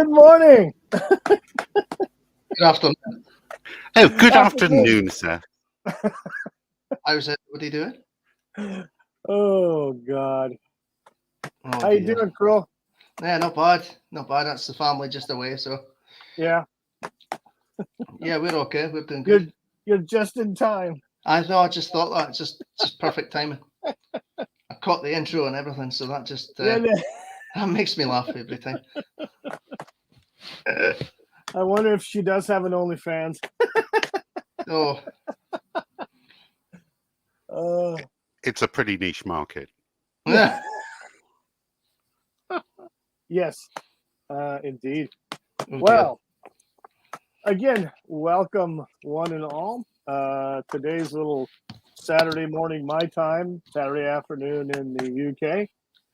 Good morning. Good afternoon. Oh, good afternoon, sir. How's it? What are you doing? Oh God. Oh, How you dear. doing, Krill? Yeah, not bad. Not bad. That's the family just away, so Yeah, yeah, we're okay. We're doing good. you're just in time. I know. I just thought that. It's just perfect timing. I caught the intro and everything, so that just Yeah, that makes me laugh every time. I wonder if she does have an OnlyFans. Oh, Uh, It's a pretty niche market. yeah. yes, indeed. Oh, dear. Well, again, welcome one and all. Today's little Saturday morning, my time, Saturday afternoon in the UK.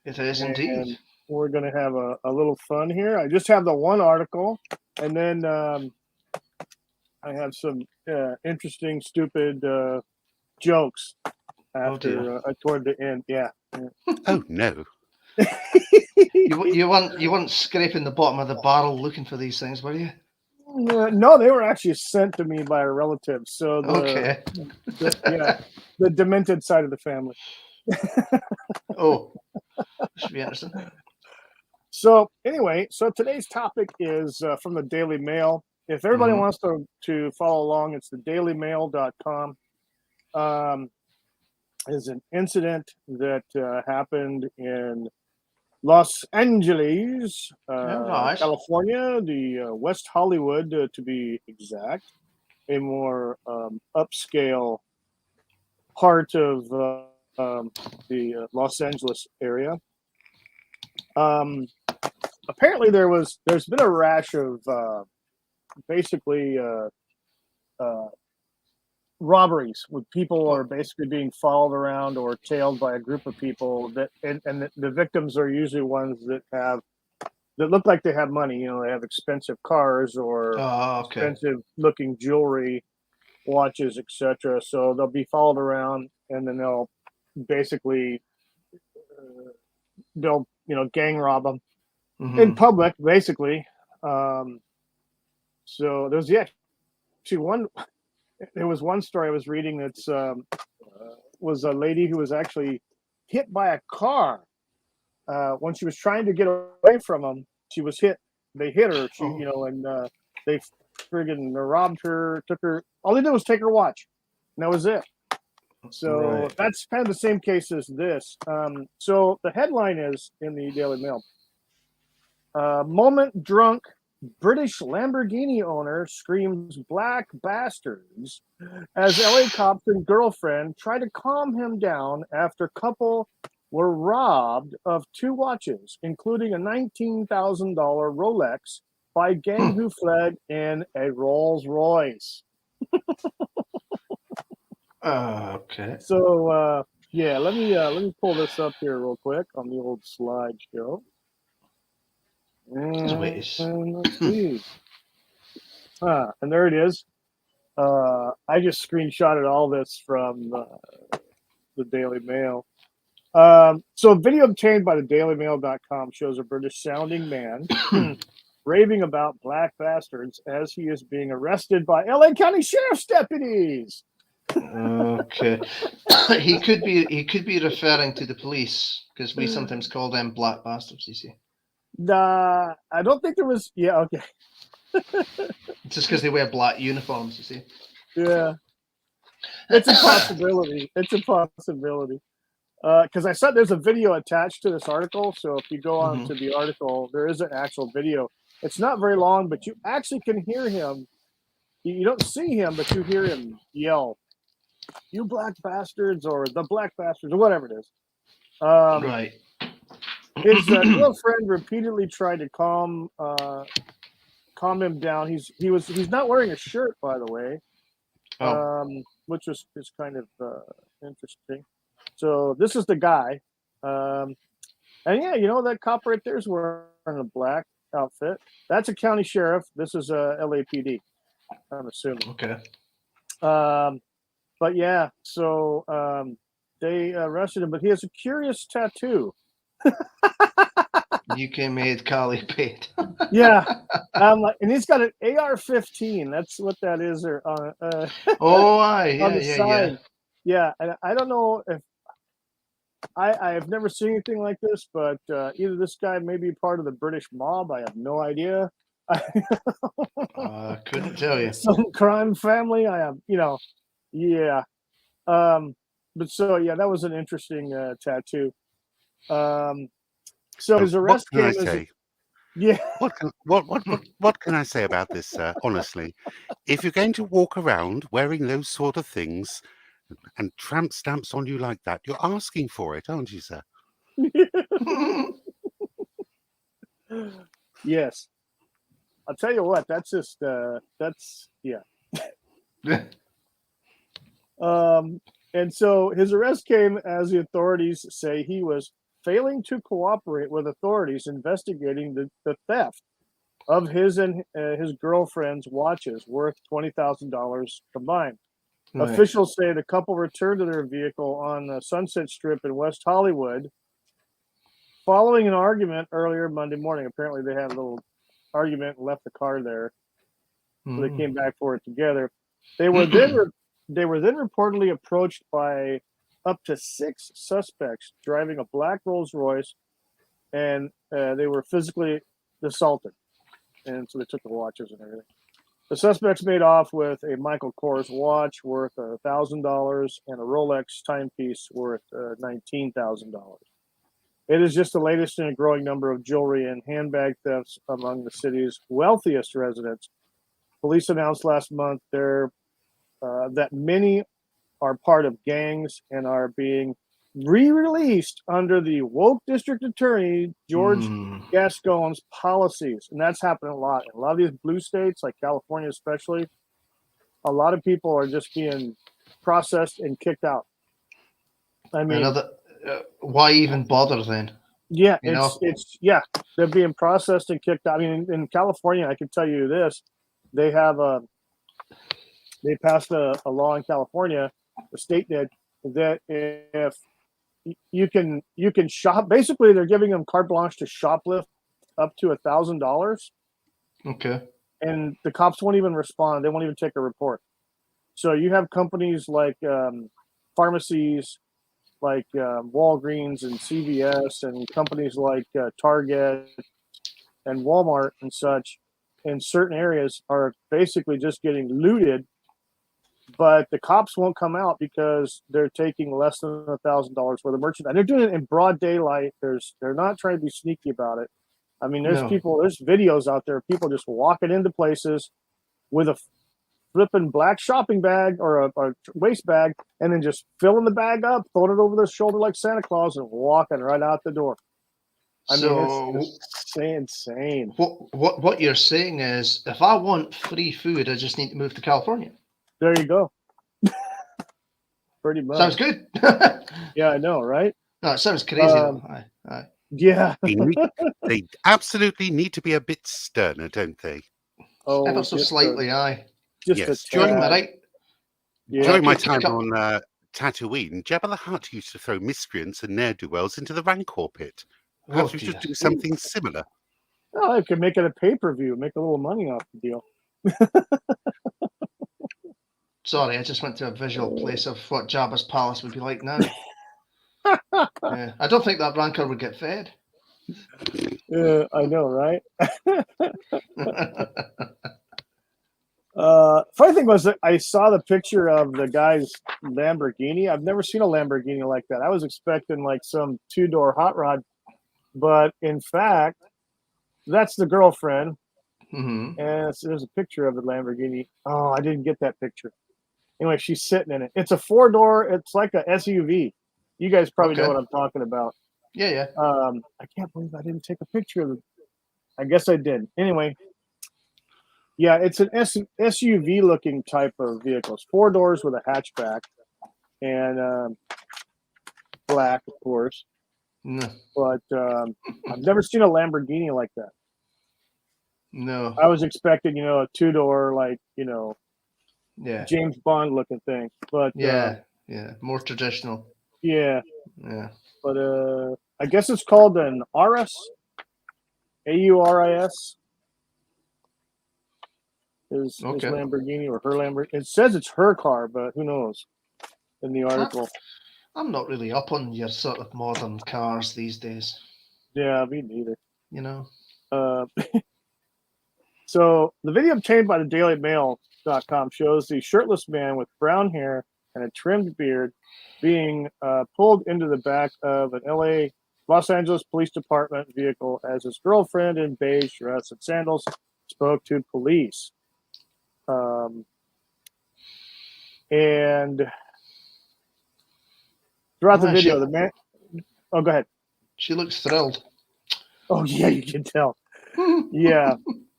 It is And indeed. we're going to have a little fun here. I just have the one article, and then I have some interesting, stupid jokes after toward the end. Yeah. Oh, no. You weren't scraping the bottom of the barrel looking for these things, were you? No, they were actually sent to me by a relative. So Okay. the demented side of the family. Oh, this should be interesting. So anyway, so today's topic is from the Daily Mail. If everybody Mhm. wants to follow along, it's the dailymail.com. Is an incident that happened in Los Angeles, Nice. California, the West Hollywood, to be exact, a more upscale part of the Los Angeles area. Apparently, there's been a rash of basically robberies with people are basically being followed around or tailed by a group of people that and the victims are usually ones that look like they have money. You know, they have expensive cars or Oh, okay. expensive looking jewelry, watches, etc. So they'll be followed around, and then they'll basically gang rob them in Mhm. public, basically. So there's actually one. There was one story I was reading that's was a lady who was actually hit by a car when she was trying to get away from them. She was hit. They hit her. And they friggin' robbed her. Took her. All they did was take her watch, and that was it. So Right. that's kind of the same case as this. So the headline is in the Daily Mail. Moment drunk British Lamborghini owner screams black bastards as LA cops and girlfriend try to calm him down after couple were robbed of 2 watches, including a $19,000 Rolex by gang who fled in a Rolls Royce. Okay. So let me pull this up here real quick on the old slideshow. Just wait. And let's see. And there it is. I just screenshotted all this from the Daily Mail. So a video obtained by the dailymail.com shows a British sounding man raving about black bastards as he is being arrested by LA County Sheriff's deputies. Okay. He could be referring to the police because we sometimes call them black bastards. You see, I don't think there was. Yeah, okay. just because they wear black uniforms. You see. Yeah. It's a possibility. It's a possibility. Because I said there's a video attached to this article. So if you go on to the article, there is an actual video. It's not very long, but you actually can hear him. You don't see him, but you hear him yell, "You black bastards," or "the black bastards," or whatever it is. Right. His girlfriend repeatedly tried to calm him down. He's not wearing a shirt, by the way, which is kind of interesting. So this is the guy, and yeah, that cop right there is wearing a black outfit. That's a county sheriff. This is a LAPD. I'm assuming. Okay. But yeah, so they arrested him, but he has a curious tattoo. UK made, Cali paid. Yeah. And he's got an AR-15. That's what that is, or Oh, aye, on yeah, the yeah, side. yeah. Yeah, and I don't know if I have never seen anything like this, but either this guy may be part of the British mob. I have no idea. I couldn't tell you. Some crime family. I have, yeah. But so yeah, that was an interesting tattoo. So his What arrest can I came as say? yeah, What can I say about this, sir? Honestly, if you're going to walk around wearing those sort of things and tramp stamps on you like that, you're asking for it, aren't you, sir? yes. I'll tell you what. That's just that's yeah. And so his arrest came as the authorities say he was failing to cooperate with authorities investigating the theft of his and his girlfriend's watches worth $20,000 combined. Right. Officials say the couple returned to their vehicle on the Sunset Strip in West Hollywood following an argument earlier Monday morning. Apparently, they had a little argument and left the car there, so they came back for it together. They were then reportedly approached by up to 6 suspects driving a black Rolls Royce, and they were physically assaulted. And so they took the watches and everything. The suspects made off with a Michael Kors watch worth $1,000 and a Rolex timepiece worth $19,000. It is just the latest in a growing number of jewelry and handbag thefts among the city's wealthiest residents. Police announced last month that many are part of gangs and are being re-released under the woke district attorney George Gascon's policies, and that's happening a lot. In a lot of these blue states, like California especially, a lot of people are just being processed and kicked out. I mean, Another, why even bother then? yeah, You know? it's they're being processed and kicked out. I mean, in California, I can tell you this: they passed a law in California, the state did, that if you can shop, basically they're giving them carte blanche to shoplift up to $1,000, Okay. and the cops won't even respond. They won't even take a report. So you have companies like pharmacies, like Walgreens and CVS, and companies like Target and Walmart and such in certain areas are basically just getting looted, but the cops won't come out because they're taking less than $1,000 worth of merchandise. And they're doing it in broad daylight. They're not trying to be sneaky about it. I mean, there's videos out there of people just walking into places with a flipping black shopping bag or a waist bag, and then just filling the bag up, throwing it over their shoulder like Santa Claus, and walking right out the door. I mean, it's insane. What you're saying is, if I want free food, I just need to move to California. There you go. Pretty much. Sounds good. Yeah, I know, right? No, it sounds crazy. Aye. Yeah. They absolutely need to be a bit sterner, don't they? Oh, ever so slightly, aye. Just Yes. During my right. During my time on Tatooine, Jabba the Hutt used to throw miscreants and ne'er-do-wells into the Rancor pit. Perhaps we should do something similar. Oh, I could make it a pay-per-view, make a little money off the deal. Sorry, I just went to a visual place of what Jabba's palace would be like now. Yeah, I don't think that Rancor would get fed. I know, right? Funny thing was that I saw the picture of the guy's Lamborghini. I've never seen a Lamborghini like that. I was expecting like some 2-door hot rod, but in fact, that's the girlfriend. Mm-hmm. And there's a picture of the Lamborghini. Oh, I didn't get that picture. Anyway, she's sitting in it. It's a 4-door. It's like a SUV. You guys probably know what I'm talking about. Yeah. I can't believe I didn't take a picture of it. I guess I did. Anyway, yeah, it's an SUV looking type of vehicle. It's 4 doors with a hatchback and black, of course. No. But I've never seen a Lamborghini like that. No. I was expecting, a 2-door, like, yeah, James Bond looking thing. But yeah, more traditional. Yeah. Yeah. But I guess it's called an RS. Auris. His Okay. Lamborghini or her Lamborghini. It says it's her car, but who knows? In the article. I'm not really up on your sort of modern cars these days. Yeah, me neither. You know. So the video obtained by the DailyMail.com shows the shirtless man with brown hair and a trimmed beard being pulled into the back of an Los Angeles Police Department vehicle as his girlfriend in beige dress and sandals spoke to police. And throughout the video, the man... Oh, go ahead. She looks thrilled. Oh, yeah, you can tell. Yeah,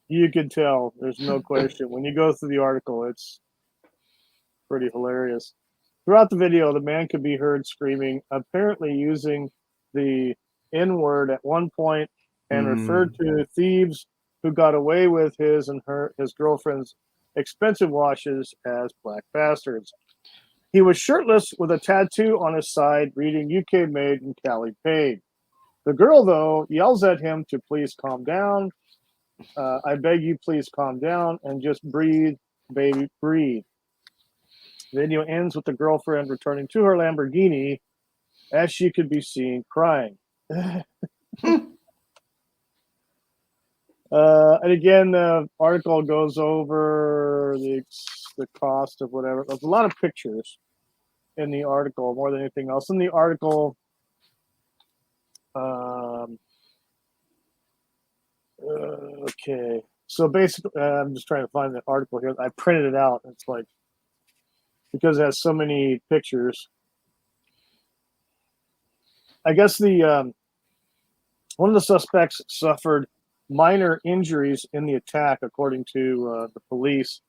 you can tell. There's no question. When you go through the article, it's pretty hilarious. Throughout the video, the man could be heard screaming, apparently using the N-word at one point, and referred to thieves who got away with his girlfriend's expensive watches as black bastards. He was shirtless with a tattoo on his side reading UK made and Cali paid. The girl, though, yells at him to please calm down. I beg you, please calm down and just breathe, baby, breathe. The video ends with the girlfriend returning to her Lamborghini as she could be seen crying. And again, the article goes over the cost of whatever. There's a lot of pictures in the article more than anything else. In the article, okay. So basically, I'm just trying to find the article here. I printed it out. It's like, because it has so many pictures. I guess the one of the suspects suffered minor injuries in the attack, according to the police.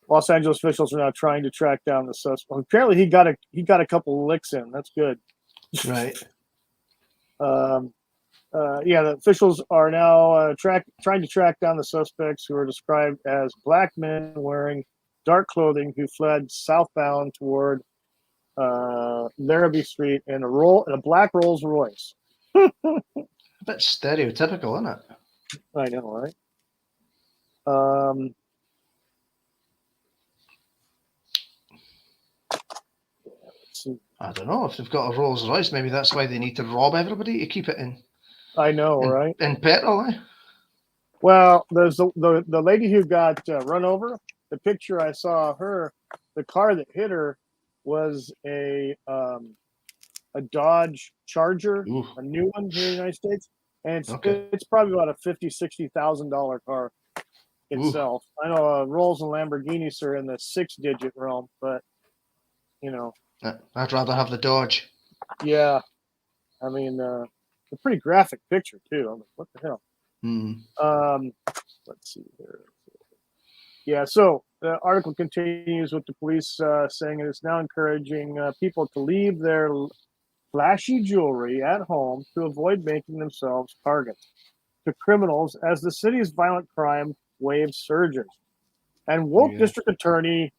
Los Angeles officials are now trying to track down the suspect. Apparently, he got a couple licks in. That's good. Right. Yeah, the officials are now trying to track down the suspects who are described as black men wearing dark clothing who fled southbound toward Larrabee Street in a black Rolls Royce. A bit stereotypical, isn't it? I know, right? Let's see. I don't know. If they've got a Rolls Royce, maybe that's why they need to rob everybody to keep it in. I know, right? In petrol, eh? Well, there's the lady who got run over. The picture I saw of her, the car that hit her was a Dodge Charger, a new one here in the United States, and it's probably about a $50,000-$60,000 car itself. I know Rolls and Lamborghinis are in the 6-digit realm, but you know, I'd rather have the Dodge. Yeah, I mean, a pretty graphic picture too. I'm like, what the hell? Let's see here. Yeah, so the article continues with the police saying it is now encouraging people to leave their flashy jewelry at home to avoid making themselves targets to criminals as the city's violent crime wave surges. And woke District Attorney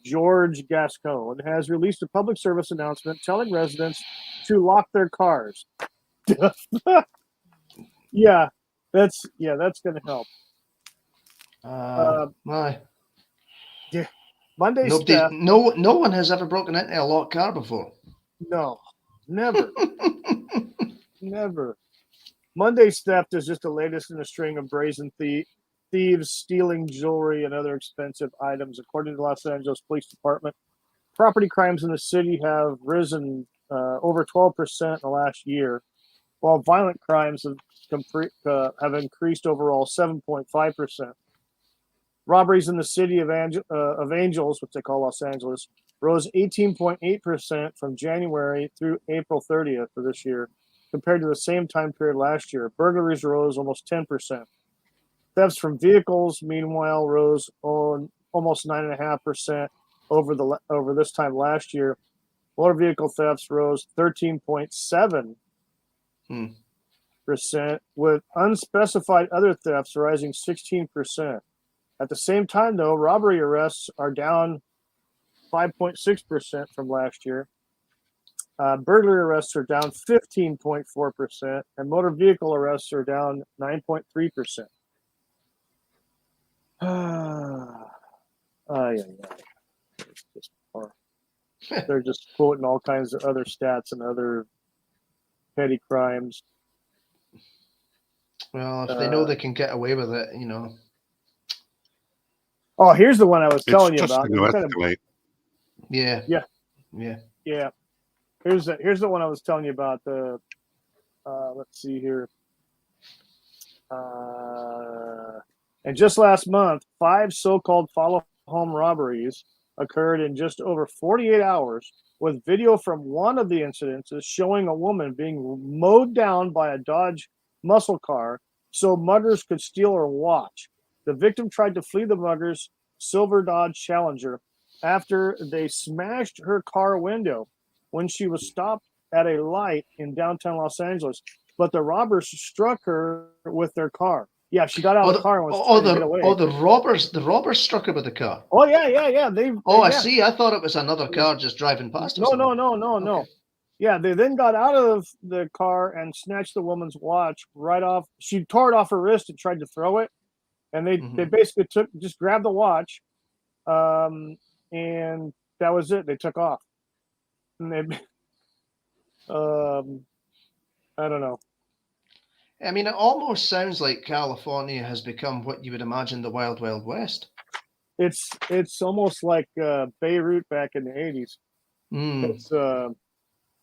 George Gascon has released a public service announcement telling residents to lock their cars. Yeah, that's going to help. Yeah, Monday's theft. No one has ever broken into a locked car before. No, never, never. Monday's theft is just the latest in a string of brazen thieves stealing jewelry and other expensive items, according to the Los Angeles Police Department. Property crimes in the city have risen over 12% in the last year, while violent crimes have increased overall 7.5%. Robberies in the city of Angels, which they call Los Angeles, rose 18.8% from January through April 30th of this year, compared to the same time period last year. Burglaries rose almost 10%. Thefts from vehicles, meanwhile, rose on almost 9.5% over this time last year. Motor vehicle thefts rose 13.7%, with unspecified other thefts rising 16%. At the same time, though, robbery arrests are down 5.6% from last year. Burglary arrests are down 15.4%, and motor vehicle arrests are down 9.3%. It's just they're just quoting all kinds of other stats and other petty crimes. Well, if they know they can get away with it, Oh, here's the one I was It's telling you just about. going to escalate. Yeah. Here's the one I was telling you about. The let's see here. And just last month, 5 so-called follow-home robberies occurred in just over 48 hours, with video from one of the incidences showing a woman being mowed down by a Dodge muscle car so muggers could steal her watch. The victim tried to flee the muggers' silver Dodge Challenger after they smashed her car window when she was stopped at a light in downtown Los Angeles, but the robbers struck her with their car. Yeah, she got out of the car and was trying to get away. The robbers struck her with the car. Oh yeah. I see. I thought it was another car just driving past. No. Okay. Yeah, they then got out of the car and snatched the woman's watch right off. She tore it off her wrist and tried to throw it, and they basically just grabbed the watch, and that was it. They took off, and they, I don't know. I mean, it almost sounds like California has become what you would imagine the Wild Wild West. It's almost like Beirut back in the 80s.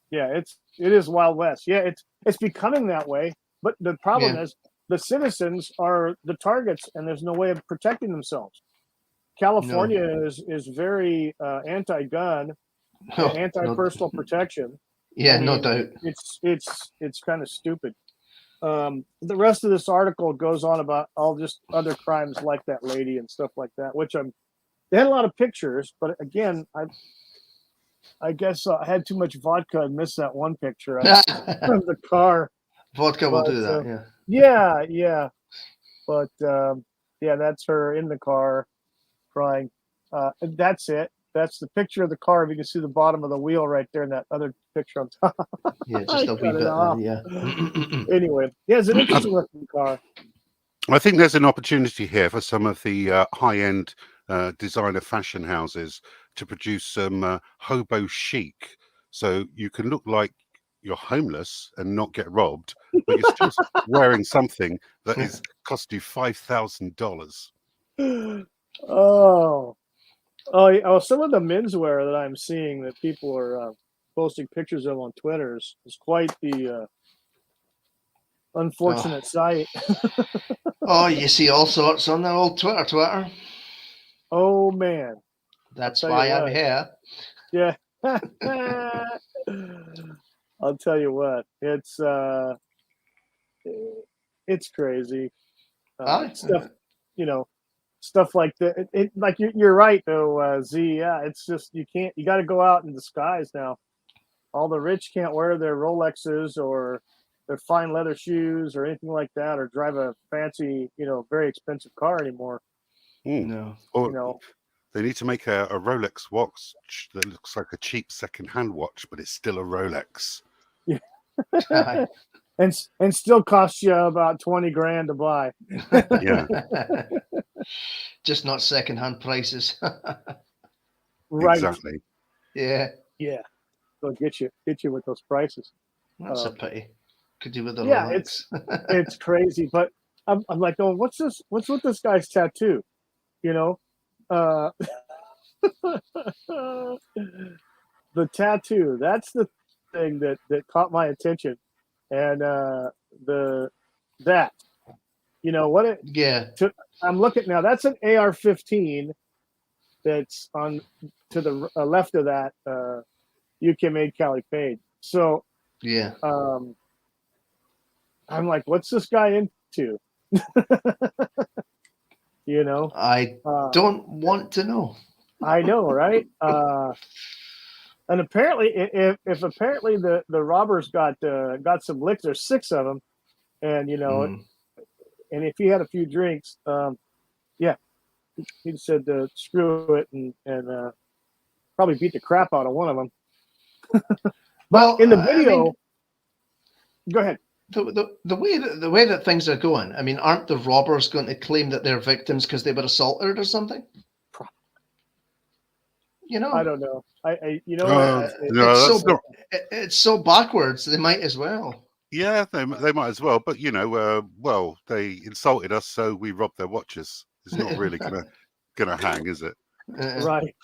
It's it is Wild West. Yeah, it's becoming that way. But the problem is the citizens are the targets, and there's no way of protecting themselves. California is very anti-gun, anti-personal protection. Yeah, no doubt. It's kind of stupid. The rest of this article goes on about all just other crimes like that lady and stuff like that, which they had a lot of pictures, but again, I guess I had too much vodka and missed that one picture of the car. Vodka will do that, yeah. But that's her in the car crying. That's it. That's the picture of the car. If you can see the bottom of the wheel right there in that other picture on top. Yeah, just a wee bit. Anyway, it's an interesting looking car. I think there's an opportunity here for some of the high-end designer fashion houses to produce some hobo chic, so you can look like you're homeless and not get robbed, but you're still wearing something that is cost you $5,000. Oh, some of the menswear that I'm seeing that people are posting pictures of on Twitter is quite the unfortunate sight. Oh, you see all sorts on the old Twitter. Oh man, that's why I'm here. Yeah. I'll tell you what, it's crazy. Stuff, stuff like that. Like you're right though, Z. Yeah, it's just you got to go out in disguise now. All the rich can't wear their Rolexes or their fine leather shoes or anything like that, or drive a fancy, very expensive car anymore. No. They need to make a Rolex watch that looks like a cheap second-hand watch, but it's still a Rolex. Yeah. and still costs you about 20 grand to buy. Yeah. Just not second-hand prices. Right. Exactly. Yeah. Yeah. They'll get you with those prices. That's a pity. Could do with a Rolex. It's crazy, but I'm like, oh, what's with this guy's tattoo? The tattoo, that's the thing that caught my attention. And I'm looking now, that's an AR-15 that's on to the left of that UK made, Cali paid. So I'm like, what's this guy into? I don't want to know. I know, right? And apparently, if apparently the robbers got some licks, there's 6 of them, and and if he had a few drinks, he said screw it and probably beat the crap out of one of them. But in the video, I mean, go ahead. the way that things are going, I mean, aren't the robbers going to claim that they're victims because they were assaulted or something? You know, I don't know. I you know what? No, that's not. it's so backwards. They might as well. Yeah, they might as well. But well, they insulted us, so we robbed their watches. It's not really gonna hang, is it? Right.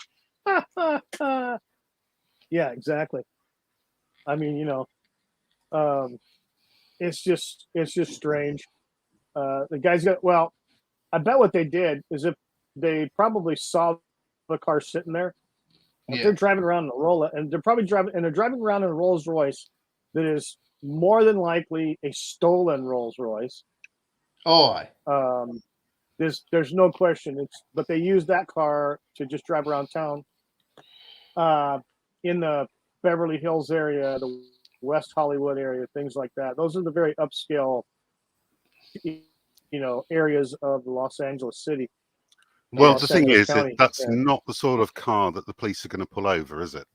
Yeah, exactly. I mean, it's just strange. The guys got well. I bet what they did is if they probably saw the car sitting there. If they're driving around in a Rolla, and they're driving around in a Rolls Royce that is more than likely a stolen Rolls Royce. Oh, There's no question. But they use that car to just drive around town. In the Beverly Hills area, the West Hollywood area, things like that. Those are the very upscale, areas of Los Angeles City. Well, Los the thing Angeles is that County. that's not the sort of car that the police are going to pull over, is it?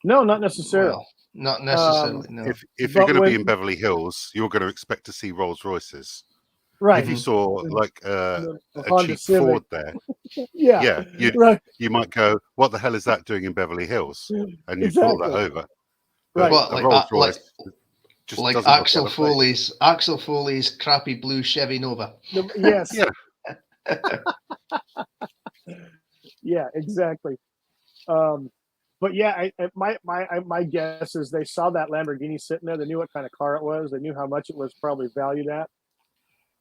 No, not necessarily. well, not necessarily. No. If you're But going to be in Beverly Hills, you're going to expect to see Rolls Royces. right, If you saw like the a Honda cheap Civic. Ford there, yeah, you right, might go, "What the hell is that doing in Beverly Hills?" And you'd pull that exactly. over. Right. What, A Rolls Royce just like doesn't look out of place. Axel Foley's crappy blue Chevy Nova. Yes. Yeah. Yeah, exactly. But yeah, my guess is they saw that Lamborghini sitting there. They knew what kind of car it was. They knew how much it was probably valued at.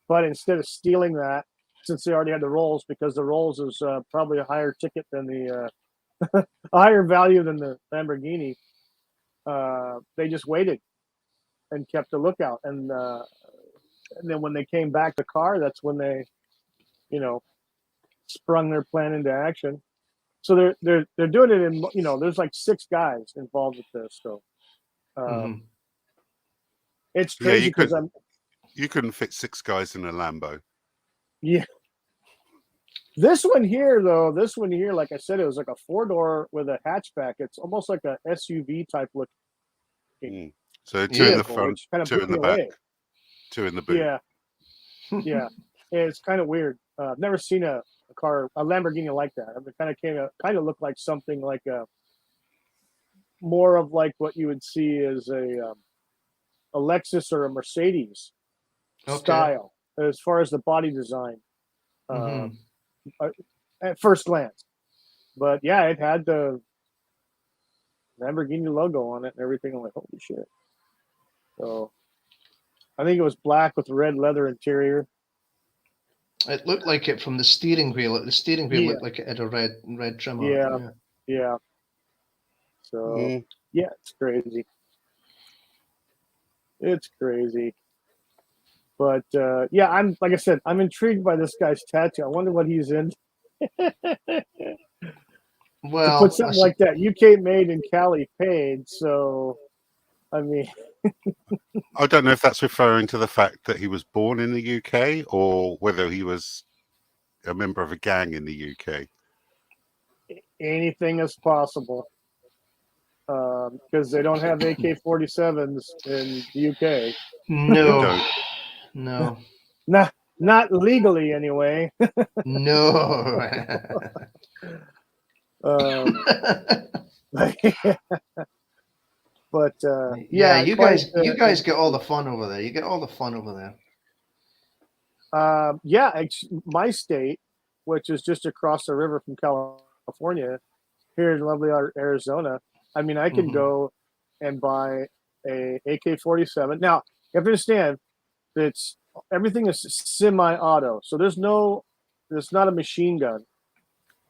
But instead of stealing that, since they already had the Rolls, because the Rolls is probably a higher ticket than the a higher value than the Lamborghini, they just waited and kept a lookout. And then when they came back to the car, that's when they, sprung their plan into action. So they're doing it in, there's like 6 guys involved with this. So it's Yeah, crazy because you couldn't fit 6 guys in a Lambo. yeah. This one here, like I said, it was like a 4-door with a hatchback. It's almost like a SUV type look. So 2 in the vehicle, front, which kind of 2 blew in the me back, away. 2 in the boot. Yeah, yeah. It's kind of weird. I've never seen a Lamborghini like that. It kind of looked like something like more of like what you would see as a Lexus or a Mercedes style, as far as the body design. At first glance, but yeah, it had the Lamborghini logo on it and everything. I'm like, holy shit! So I think it was black with red leather interior. It looked like it from the steering wheel. The steering wheel looked like it had a red trim on it. Yeah. So yeah, it's crazy. It's crazy. But yeah, like I said, I'm intrigued by this guy's tattoo. I wonder what he's in. Well, to put something like that, UK made and Cali paid. So, I mean, I don't know if that's referring to the fact that he was born in the UK or whether he was a member of a gang in the UK. anything is possible because they don't have AK-47s in the UK. No, no, not legally anyway. no. But yeah, you guys get all the fun over there. You get all the fun over there. Yeah, my state, which is just across the river from California, here in lovely Arizona. I mean, I can go and buy a AK-47. Now, you have to understand that everything is semi-auto, so there's not a machine gun.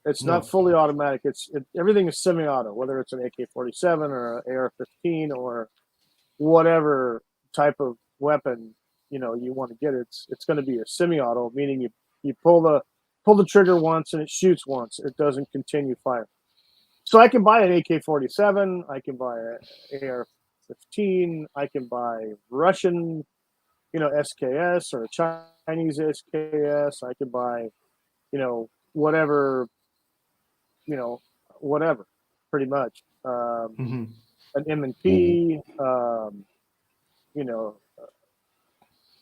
It's not fully automatic. Everything is semi-auto, whether it's an AK-47 or an AR-15 or whatever type of weapon you want to get. It's going to be a semi-auto, meaning you pull the trigger once and it shoots once. It doesn't continue fire. So I can buy an AK-47. I can buy an AR-15. I can buy Russian, SKS or Chinese SKS. I can buy, whatever, whatever, pretty much. an M&P. You know,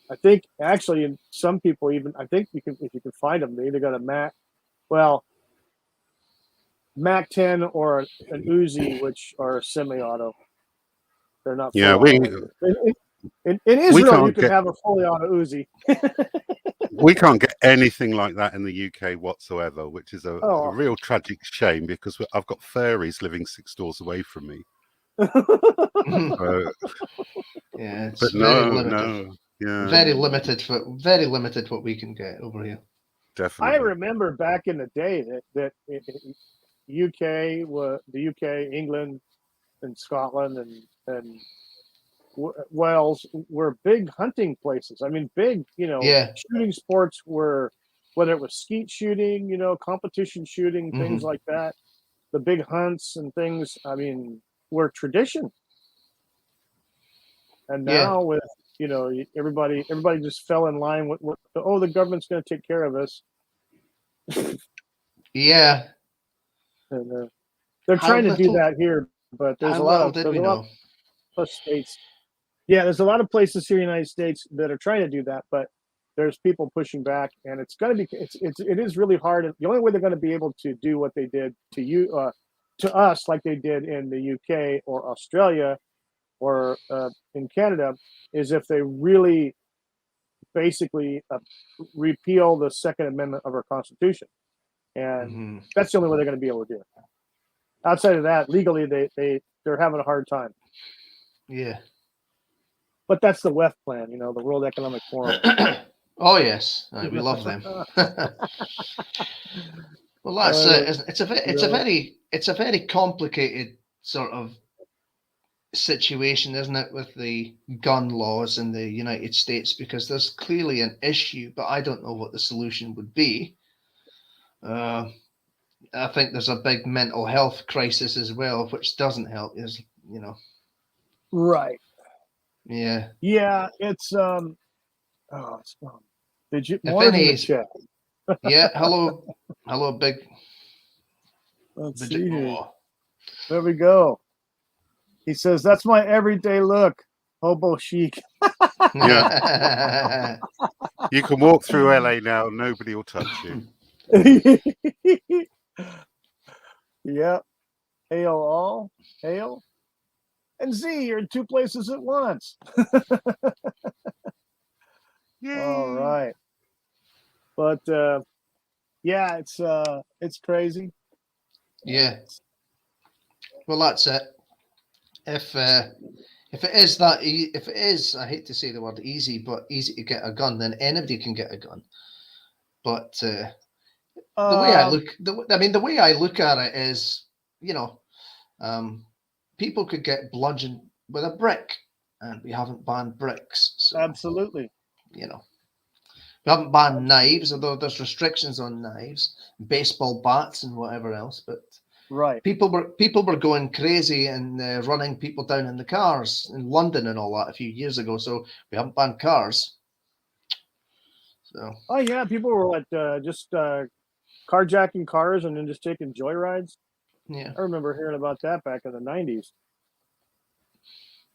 I think actually some people even, I think if you can find them, they either got a Mac 10 or an Uzi, which are semi-auto. They're not full Yeah, auto. In Israel, you can have a fully auto Uzi. we can't get anything like that in the UK whatsoever, which is a Oh. real tragic shame because I've got furries living 6 doors away from me. Yeah, it's But very limited. no, yeah, Very limited what we can get over here. definitely. I remember back in the day that UK, the UK, England, and Scotland, and Wales were big hunting places. I mean, big, shooting sports were, whether it was skeet shooting, competition shooting, things like that. The big hunts and things, I mean, were tradition. And now with, everybody just fell in line with the government's going to take care of us. Yeah. And they're trying to do that here, but there's a lot of states. Yeah, there's a lot of places here in the United States that are trying to do that, but there's people pushing back, and it's going to be it is really hard. The only way they're going to be able to do what they did to us, like they did in the UK or Australia or in Canada, is if they really basically repeal the Second Amendment of our Constitution, and that's the only way they're going to be able to do it. Outside of that, legally, they're having a hard time. Yeah. But that's the WEF plan, the World Economic Forum. Oh yes, we love them. Well, that's it. It's a very complicated sort of situation, isn't it, with the gun laws in the United States? Because there's clearly an issue, but I don't know what the solution would be. I think there's a big mental health crisis as well, which doesn't help. Right. Yeah. Yeah, it's did you if any chat? Yeah, hello big. Let's see here. There we go. He says that's my everyday look, hobo chic. Yeah. You can walk through LA now, nobody will touch you. Yep. Hail, and Z, you're in 2 places at once. All right. But yeah, it's crazy. Yeah. Well, that's it. If it is if it is, I hate to say the word easy, but easy to get a gun, then anybody can get a gun. But the way I look, the way I look at it is, people could get bludgeoned with a brick, and we haven't banned bricks. So, absolutely. We haven't banned knives, although there's restrictions on knives, baseball bats, and whatever else. But right, people were going crazy and running people down in the cars in London and all that a few years ago. So we haven't banned cars. So. Oh yeah, people were just carjacking cars and then just taking joyrides. Yeah, I remember hearing about that back in the 90s.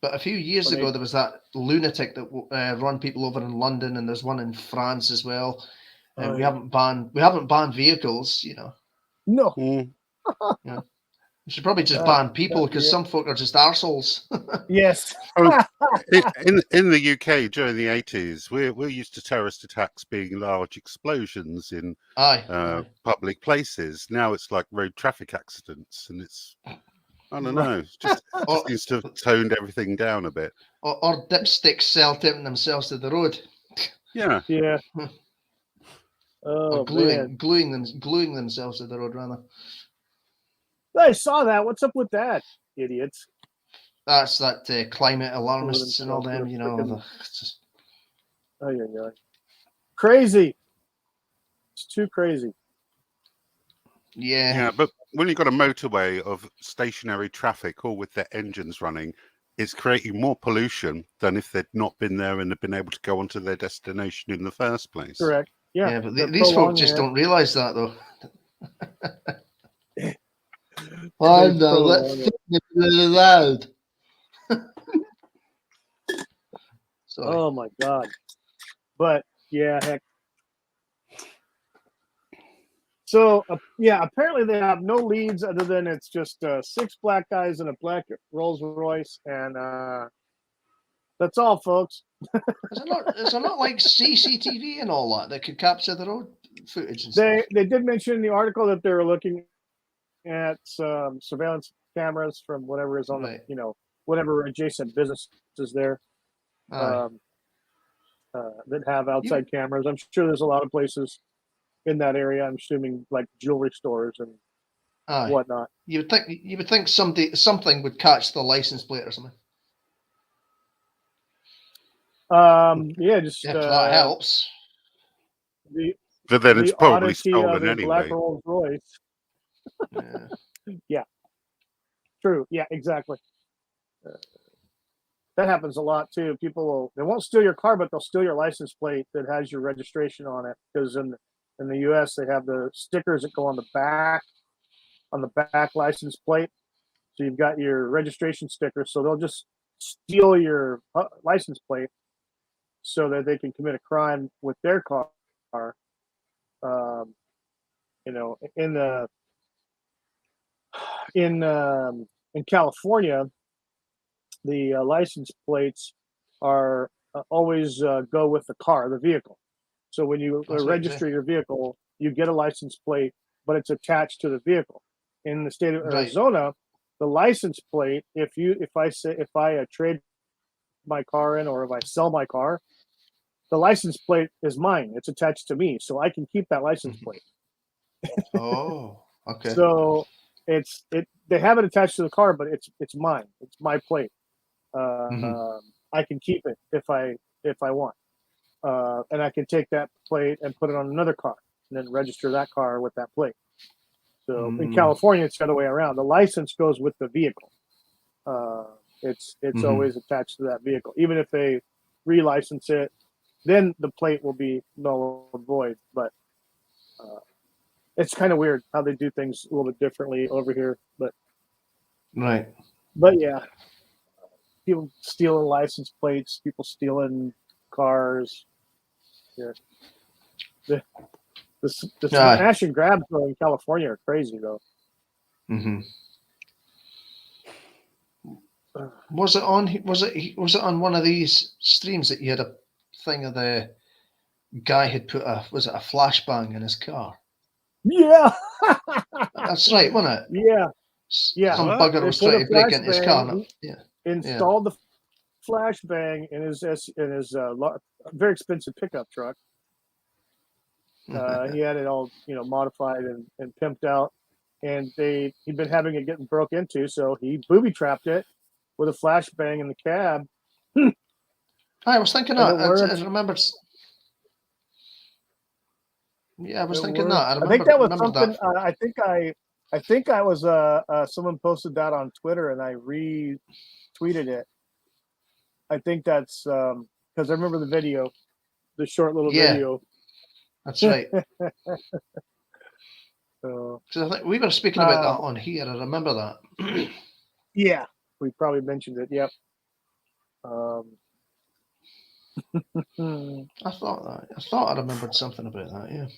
But a few years ago, there was that lunatic that run people over in London, and there's one in France as well. And we haven't banned vehicles, No. Yeah. We should probably just ban people, because some folk are just arseholes. Yes. In the UK during the 80s, we're used to terrorist attacks being large explosions in public places. Now it's like road traffic accidents, and it's, I don't know, just needs to have toned everything down a bit. Or dipsticks self-tipping themselves to the road. Yeah. Yeah. Or gluing themselves to the road, rather. I saw that. What's up with that, idiots? That's that climate alarmists and all them, Crazy. It's too crazy. Yeah. Yeah, but when you've got a motorway of stationary traffic, all with their engines running, it's creating more pollution than if they'd not been there and had been able to go onto their destination in the first place. Correct. Yeah. Yeah, but these folk just don't realise that, though. I'm not. Let's think it loud. Sorry. Oh my God. But yeah, heck. So yeah, apparently they have no leads other than it's just 6 black guys in a black Rolls Royce, and that's all, folks. Is there not like CCTV and all that could capture the road footage and stuff? They did mention in the article that they were looking at some surveillance cameras from whatever is on Right. the whatever adjacent businesses there Aye. that have outside cameras. I'm sure there's a lot of places in that area. I'm assuming like jewelry stores and Aye. whatnot. You would think something would catch the license plate or something. Yeah, just If that helps. But then it's the probably oddity stolen of a black anyway. Rolls Royce. Yeah. Yeah, true. Yeah, exactly. That happens a lot too. They won't steal your car, but they'll steal your license plate that has your registration on it. Because in the U.S. they have the stickers that go on the back license plate. So you've got your registration sticker. So they'll just steal your license plate so that they can commit a crime with their car. In California, the license plates are always go with the car, the vehicle. So when you register your vehicle, you get a license plate, but it's attached to the vehicle. In the state of Arizona, the license plate, if I trade my car in or if I sell my car, the license plate is mine. It's attached to me, so I can keep that license plate. Oh, okay. So they have it attached to the car, but it's mine. It's my plate. I can keep it if I want, and I can take that plate and put it on another car, and then register that car with that plate. So in California, it's the other way around. The license goes with the vehicle. It's always attached to that vehicle, even if they relicense it. Then the plate will be null and void. But it's kind of weird how they do things a little bit differently over here. But yeah. People stealing license plates, people stealing cars. Yeah. The smash and grabs though in California are crazy though. Was it on one of these streams that you had a thing of the guy had put a flashbang in his car? Yeah. That's right, wasn't it? Yeah. Some bugger was trying to break into his car. Installed the flashbang in his very expensive pickup truck. He had it all modified and pimped out, and he'd been having it getting broke into, so he booby trapped it with a flashbang in the cab. I was thinking that. I remembered. Yeah, I was thinking that. I think that was something. I think I was someone posted that on Twitter and I retweeted it. I think that's because I remember the video, the short little video. That's right. So, I think we were speaking about that on here. I remember that. Yeah, we probably mentioned it. Yep. I thought I remembered something about that. Yeah.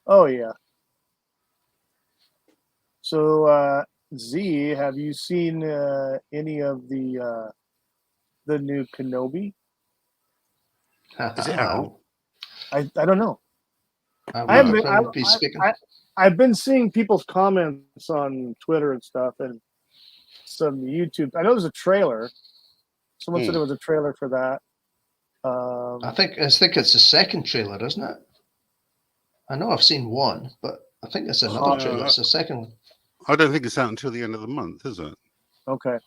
Oh yeah. So Z, have you seen any of the new Kenobi? Is it out? I don't know. I've been seeing people's comments on Twitter and stuff, and some YouTube. I know there's a trailer. Someone said there was a trailer for that. I think it's the second trailer, isn't it? I know I've seen one, but I think it's another trailer. It's the second one. I don't think it's out until the end of the month, is it? Okay.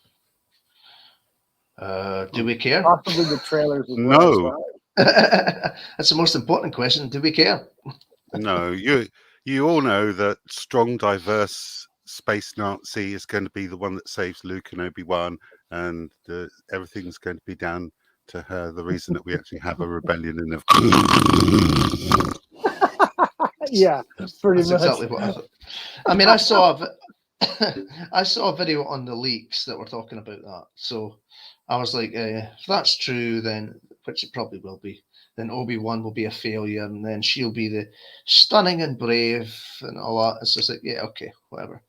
Do we care? Possibly the trailers. No. That's the most important question. Do we care? No. You all know that strong, diverse space Nazi is going to be the one that saves Luke and Obi-Wan, and everything's going to be down to her. The reason that we actually have a rebellion in the yeah, pretty much. Exactly what I thought. I mean, I saw a video on the leaks that were talking about that. So I was like, if that's true, then which it probably will be, then Obi-Wan will be a failure, and then she'll be the stunning and brave and all that. It's just like, yeah, okay, whatever.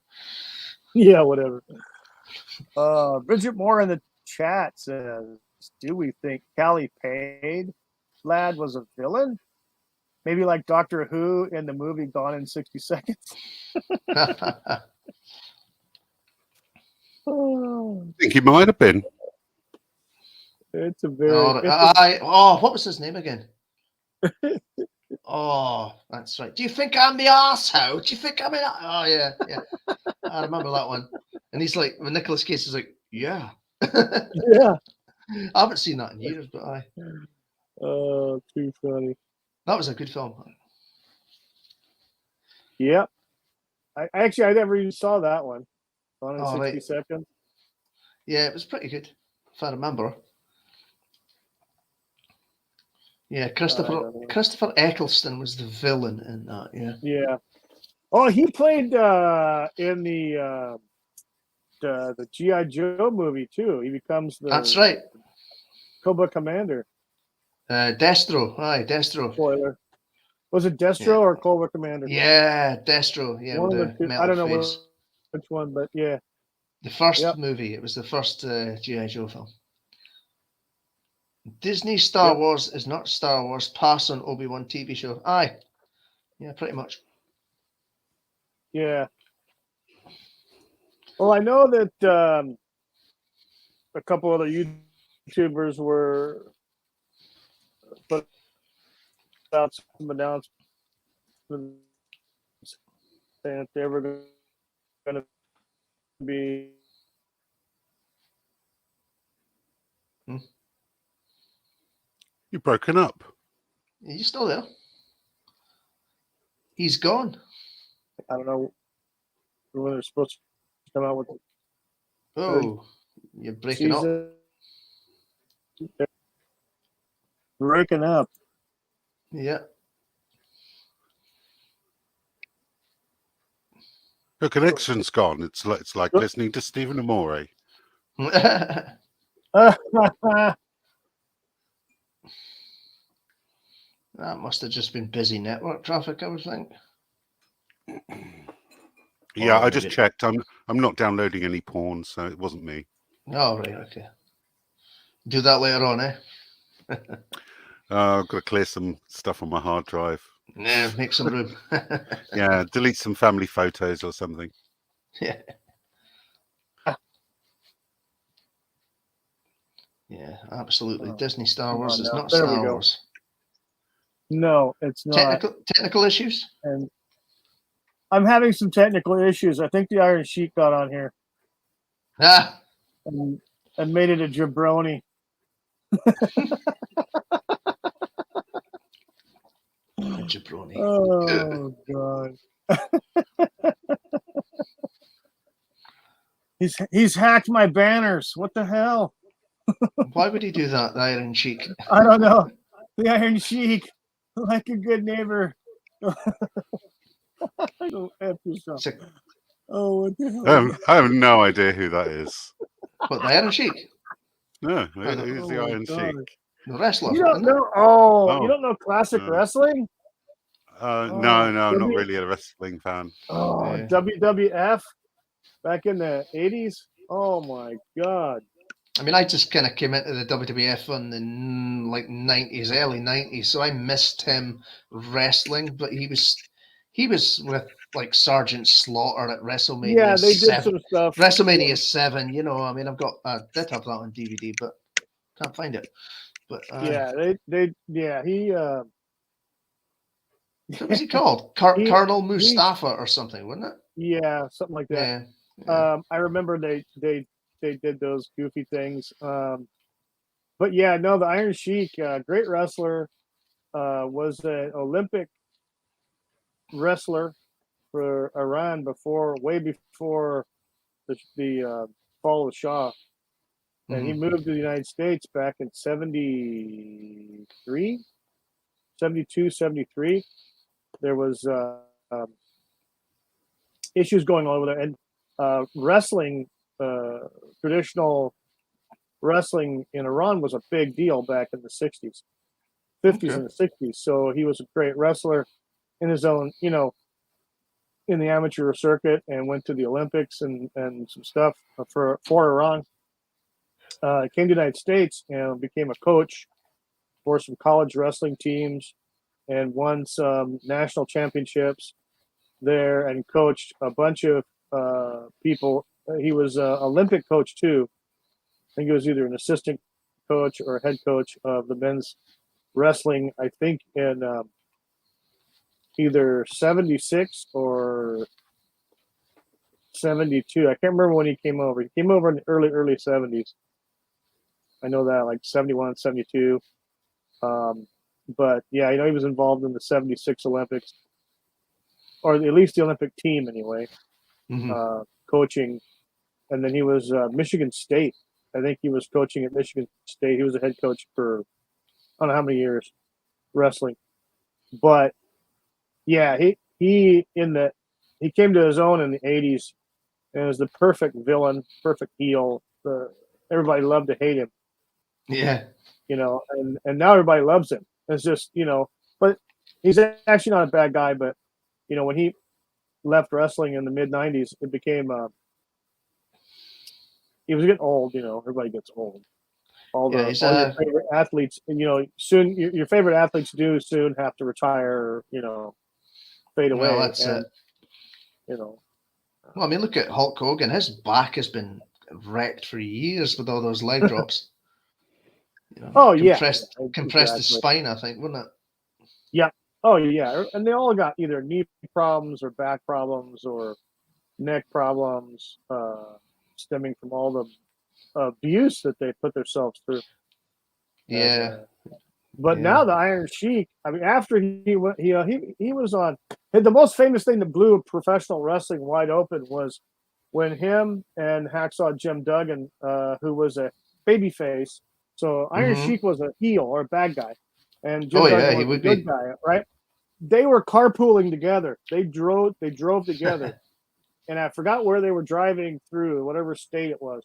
Yeah, whatever. Bridget Moore in the chat says, "Do we think Callie Page lad was a villain? Maybe like Doctor Who in the movie Gone in 60 Seconds." I think he might have been. It's a very. What was his name again? Oh, that's right. Do you think I'm the arsehole? Do you think I'm in? Oh, yeah. I remember that one. And he's like, when Nicolas Cage is like, yeah. Yeah. I haven't seen that in years, but I. Oh, too funny. That was a good film. Yeah. I never even saw that one. Gone in 60 right. Seconds. Yeah, it was pretty good, if I remember. Yeah, Christopher Eccleston was the villain in that. Yeah. Yeah. Oh, he played in the GI Joe movie too. He becomes the. That's right. Cobra Commander. Destro. Aye, Destro. Spoiler. Was it Destro or Cobra Commander? Yeah, Destro. Yeah, one with of the the two. metal I don't know face. which one, but yeah. The first movie. It was the first GI Joe film. Disney Star Wars is not Star Wars. Pass on Obi-Wan TV show. Aye. Yeah, pretty much. Yeah. Well, I know that a couple other YouTubers were put out some announcements saying that they were going to be. You've broken up. Are you still there? He's gone. I don't know when they're supposed to come out with. Oh, you're breaking up. Breaking up. Yeah. Your connection's gone. It's like listening to Stephen Amore. That must have just been busy network traffic, I would think. Yeah, I just checked. I'm not downloading any porn, so it wasn't me. Oh, right, okay. Do that later on, eh? I've got to clear some stuff on my hard drive. Yeah, make some room. Yeah, delete some family photos or something. Yeah. Yeah, absolutely. Disney Star Wars is not Star Wars. No, it's not. Technical issues? And I'm having some technical issues. I think the Iron Sheik got on here. And made it a jabroni. A jabroni. Oh, God. He's hacked my banners. What the hell? Why would he do that, the Iron Sheik? I don't know. The Iron Sheik, like a good neighbor. Don't F yourself. Oh, what the hell? I have no idea who that is. What, the Iron Sheik? No, who's the Iron Sheik? The wrestler. You don't know? Oh, you don't know classic wrestling? No, I'm not really a wrestling fan. Oh, yeah. WWF back in the 80s? Oh, my God. I mean, I just kind of came into the WWF in the 90s, early 90s, so I missed him wrestling, but he was with like Sergeant Slaughter at WrestleMania. Yeah, they did some stuff. WrestleMania 7, you know, I mean, I did have that on DVD, but can't find it. But he what was he called? Colonel Mustafa or something, wasn't it? Yeah, something like that. Yeah. I remember they did those goofy things. But yeah, no, the Iron Sheik, great wrestler, was an Olympic wrestler for Iran way before the fall of the Shah. And he moved to the United States back in 72, 73. There was issues going on over there. And wrestling, traditional wrestling in Iran was a big deal back in the 60s, 50s, and the 60s. So he was a great wrestler in his own, in the amateur circuit, and went to the Olympics and some stuff for Iran. Came to the United States and became a coach for some college wrestling teams and won some national championships there and coached a bunch of people. He was an Olympic coach too. I think he was either an assistant coach or head coach of the men's wrestling, I think in either 76 or 72. I can't remember when he came over. He came over in the early 70s. I know that, like 71, 72. But yeah, he was involved in the 76 Olympics, or at least the Olympic team anyway, coaching. And then he was Michigan State. I think he was coaching at Michigan State. He was a head coach for I don't know how many years wrestling. But yeah, he came to his own in the 80s and was the perfect villain, perfect heel. Everybody loved to hate him. Yeah. And now everybody loves him. It's just, but he's actually not a bad guy. But, when he left wrestling in the mid 90s, it became, he was getting old, everybody gets old. All your favorite athletes, soon your favorite athletes do soon have to retire, fade away. Well, that's it. Well, I mean, look at Hulk Hogan. His back has been wrecked for years with all those leg drops. Compressed his spine, I think, wouldn't it? Yeah. Oh, yeah. And they all got either knee problems or back problems or neck problems, stemming from all the abuse that they put themselves through. Yeah. But now the Iron Sheik, I mean, after he went, he was on. The most famous thing that blew professional wrestling wide open was when him and Hacksaw Jim Duggan, who was a babyface. So Iron Sheik was a heel or a bad guy, and Jim Duggan was a good guy, right? They were carpooling together. They drove together, and I forgot where they were driving through, whatever state it was.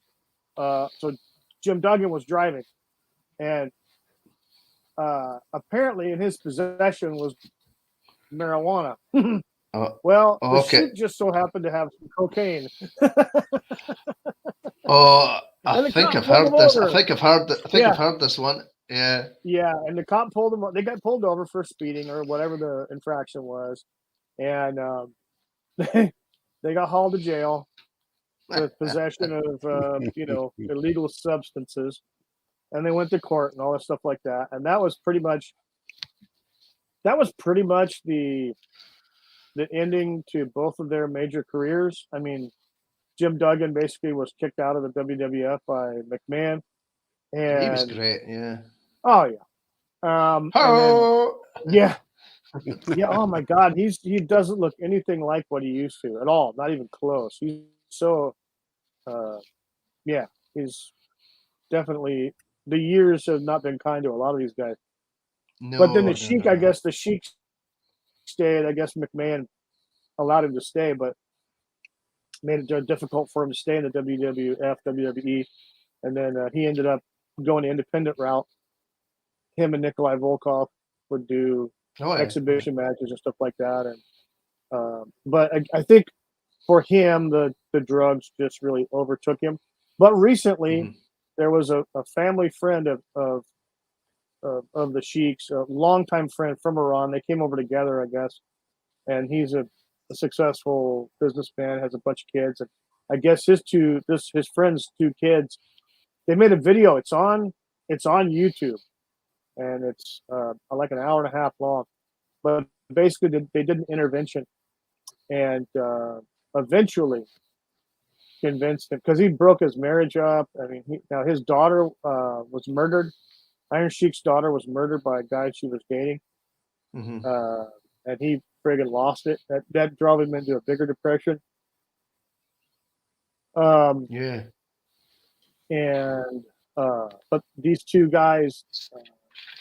So Jim Duggan was driving, and apparently in his possession was marijuana. The Sheik just so happened to have some cocaine. I think I've heard this. I think I've heard this one. Yeah. Yeah, and the cop pulled them. They got pulled over for speeding or whatever the infraction was, and they got hauled to jail with possession of illegal substances, and they went to court and all that stuff like that. And that was pretty much the ending to both of their major careers. I mean, Jim Duggan basically was kicked out of the WWF by McMahon, and he was great. Yeah. Oh yeah. Yeah. Oh my God, he doesn't look anything like what he used to at all. Not even close. He's so, he's definitely, the years have not been kind to a lot of these guys. No, but then the Sheik, I guess the Sheik stayed. I guess McMahon allowed him to stay, but made it difficult for him to stay in the WWF, WWE, and then he ended up going the independent route. Him and Nikolai Volkov would do exhibition matches and stuff like that, and but I think for him the drugs just really overtook him. But recently there was a family friend of the Sheik's, a longtime friend from Iran. They came over together, I guess, and he's a successful businessman, has a bunch of kids, and I guess his friend's two kids. They made a video. It's on YouTube, and it's like an hour and a half long. But basically, they did an intervention, and eventually convinced him, because he broke his marriage up. I mean, now his daughter was murdered. Iron Sheik's daughter was murdered by a guy she was dating, and he friggin' lost it. That drove him into a bigger depression. And but these two guys,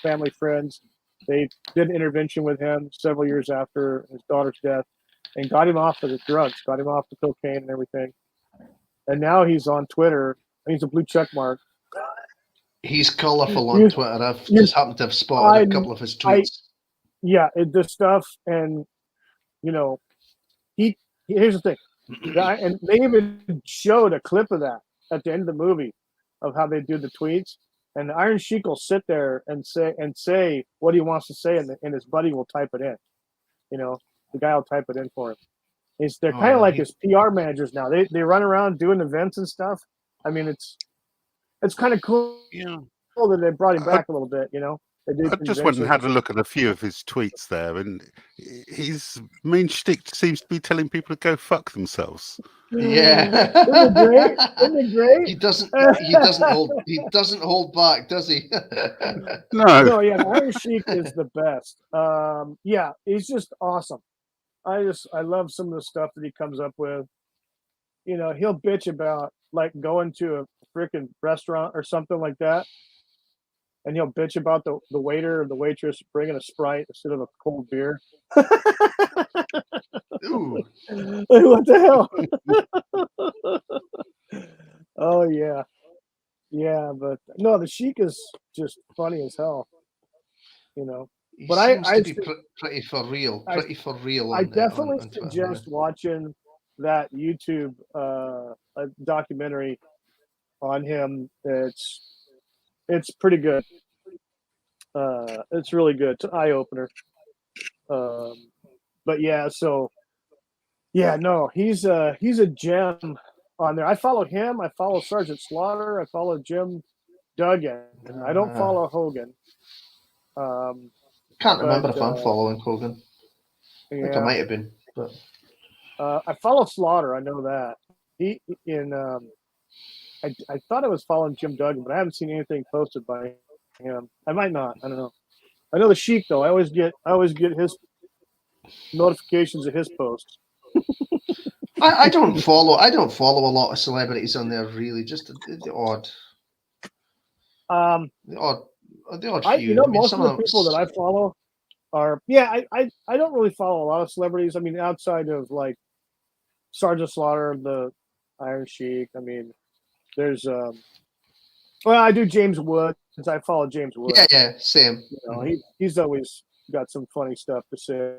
family friends, they did an intervention with him several years after his daughter's death, and got him off of the drugs, got him off the cocaine and everything. And now he's on Twitter. He's a blue check mark. He's colourful on Twitter. I've just happened to have spotted a couple of his tweets. The stuff, and here's the thing, and they even showed a clip of that at the end of the movie of how they do the tweets, and the Iron Sheik will sit there and say what he wants to say, and his buddy will type it in. The guy will type it in for him. They're kind of like his PR managers now. They run around doing events and stuff. I mean, it's kind of cool. Yeah. That they brought him back a little bit. I just went and had a look at a few of his tweets there, and his main shtick seems to be telling people to go fuck themselves. Yeah, isn't it great? He doesn't hold back, does he? No, yeah, Iron Sheik is the best. Yeah, he's just awesome. I love some of the stuff that he comes up with. He'll bitch about like going to a freaking restaurant or something like that, and he'll bitch about the waiter or the waitress bringing a Sprite instead of a cold beer. Ooh. Like, what the hell? Oh yeah, but no, the Sheik is just funny as hell. He but seems I to be pretty for real. I definitely suggest watching that YouTube documentary on him. It's pretty good. It's really good. It's an eye opener. But yeah, so yeah, no, he's a gem on there. I follow him. I follow Sergeant Slaughter. I follow Jim Duggan. I don't follow Hogan. Can't remember if I'm following Hogan. I think I might have been, but I follow Slaughter. I know that I thought I was following Jim Duggan, but I haven't seen anything posted by him. I might not. I don't know. I know the Sheik though. I always get his notifications of his posts. I don't follow a lot of celebrities on there really. Just the odd. The odd few. Most of the people that I follow are I don't really follow a lot of celebrities. I mean, outside of like Sergeant Slaughter, the Iron Sheik. I mean, there's I do James Woods. I follow James Woods. Yeah, same. He's always got some funny stuff to say.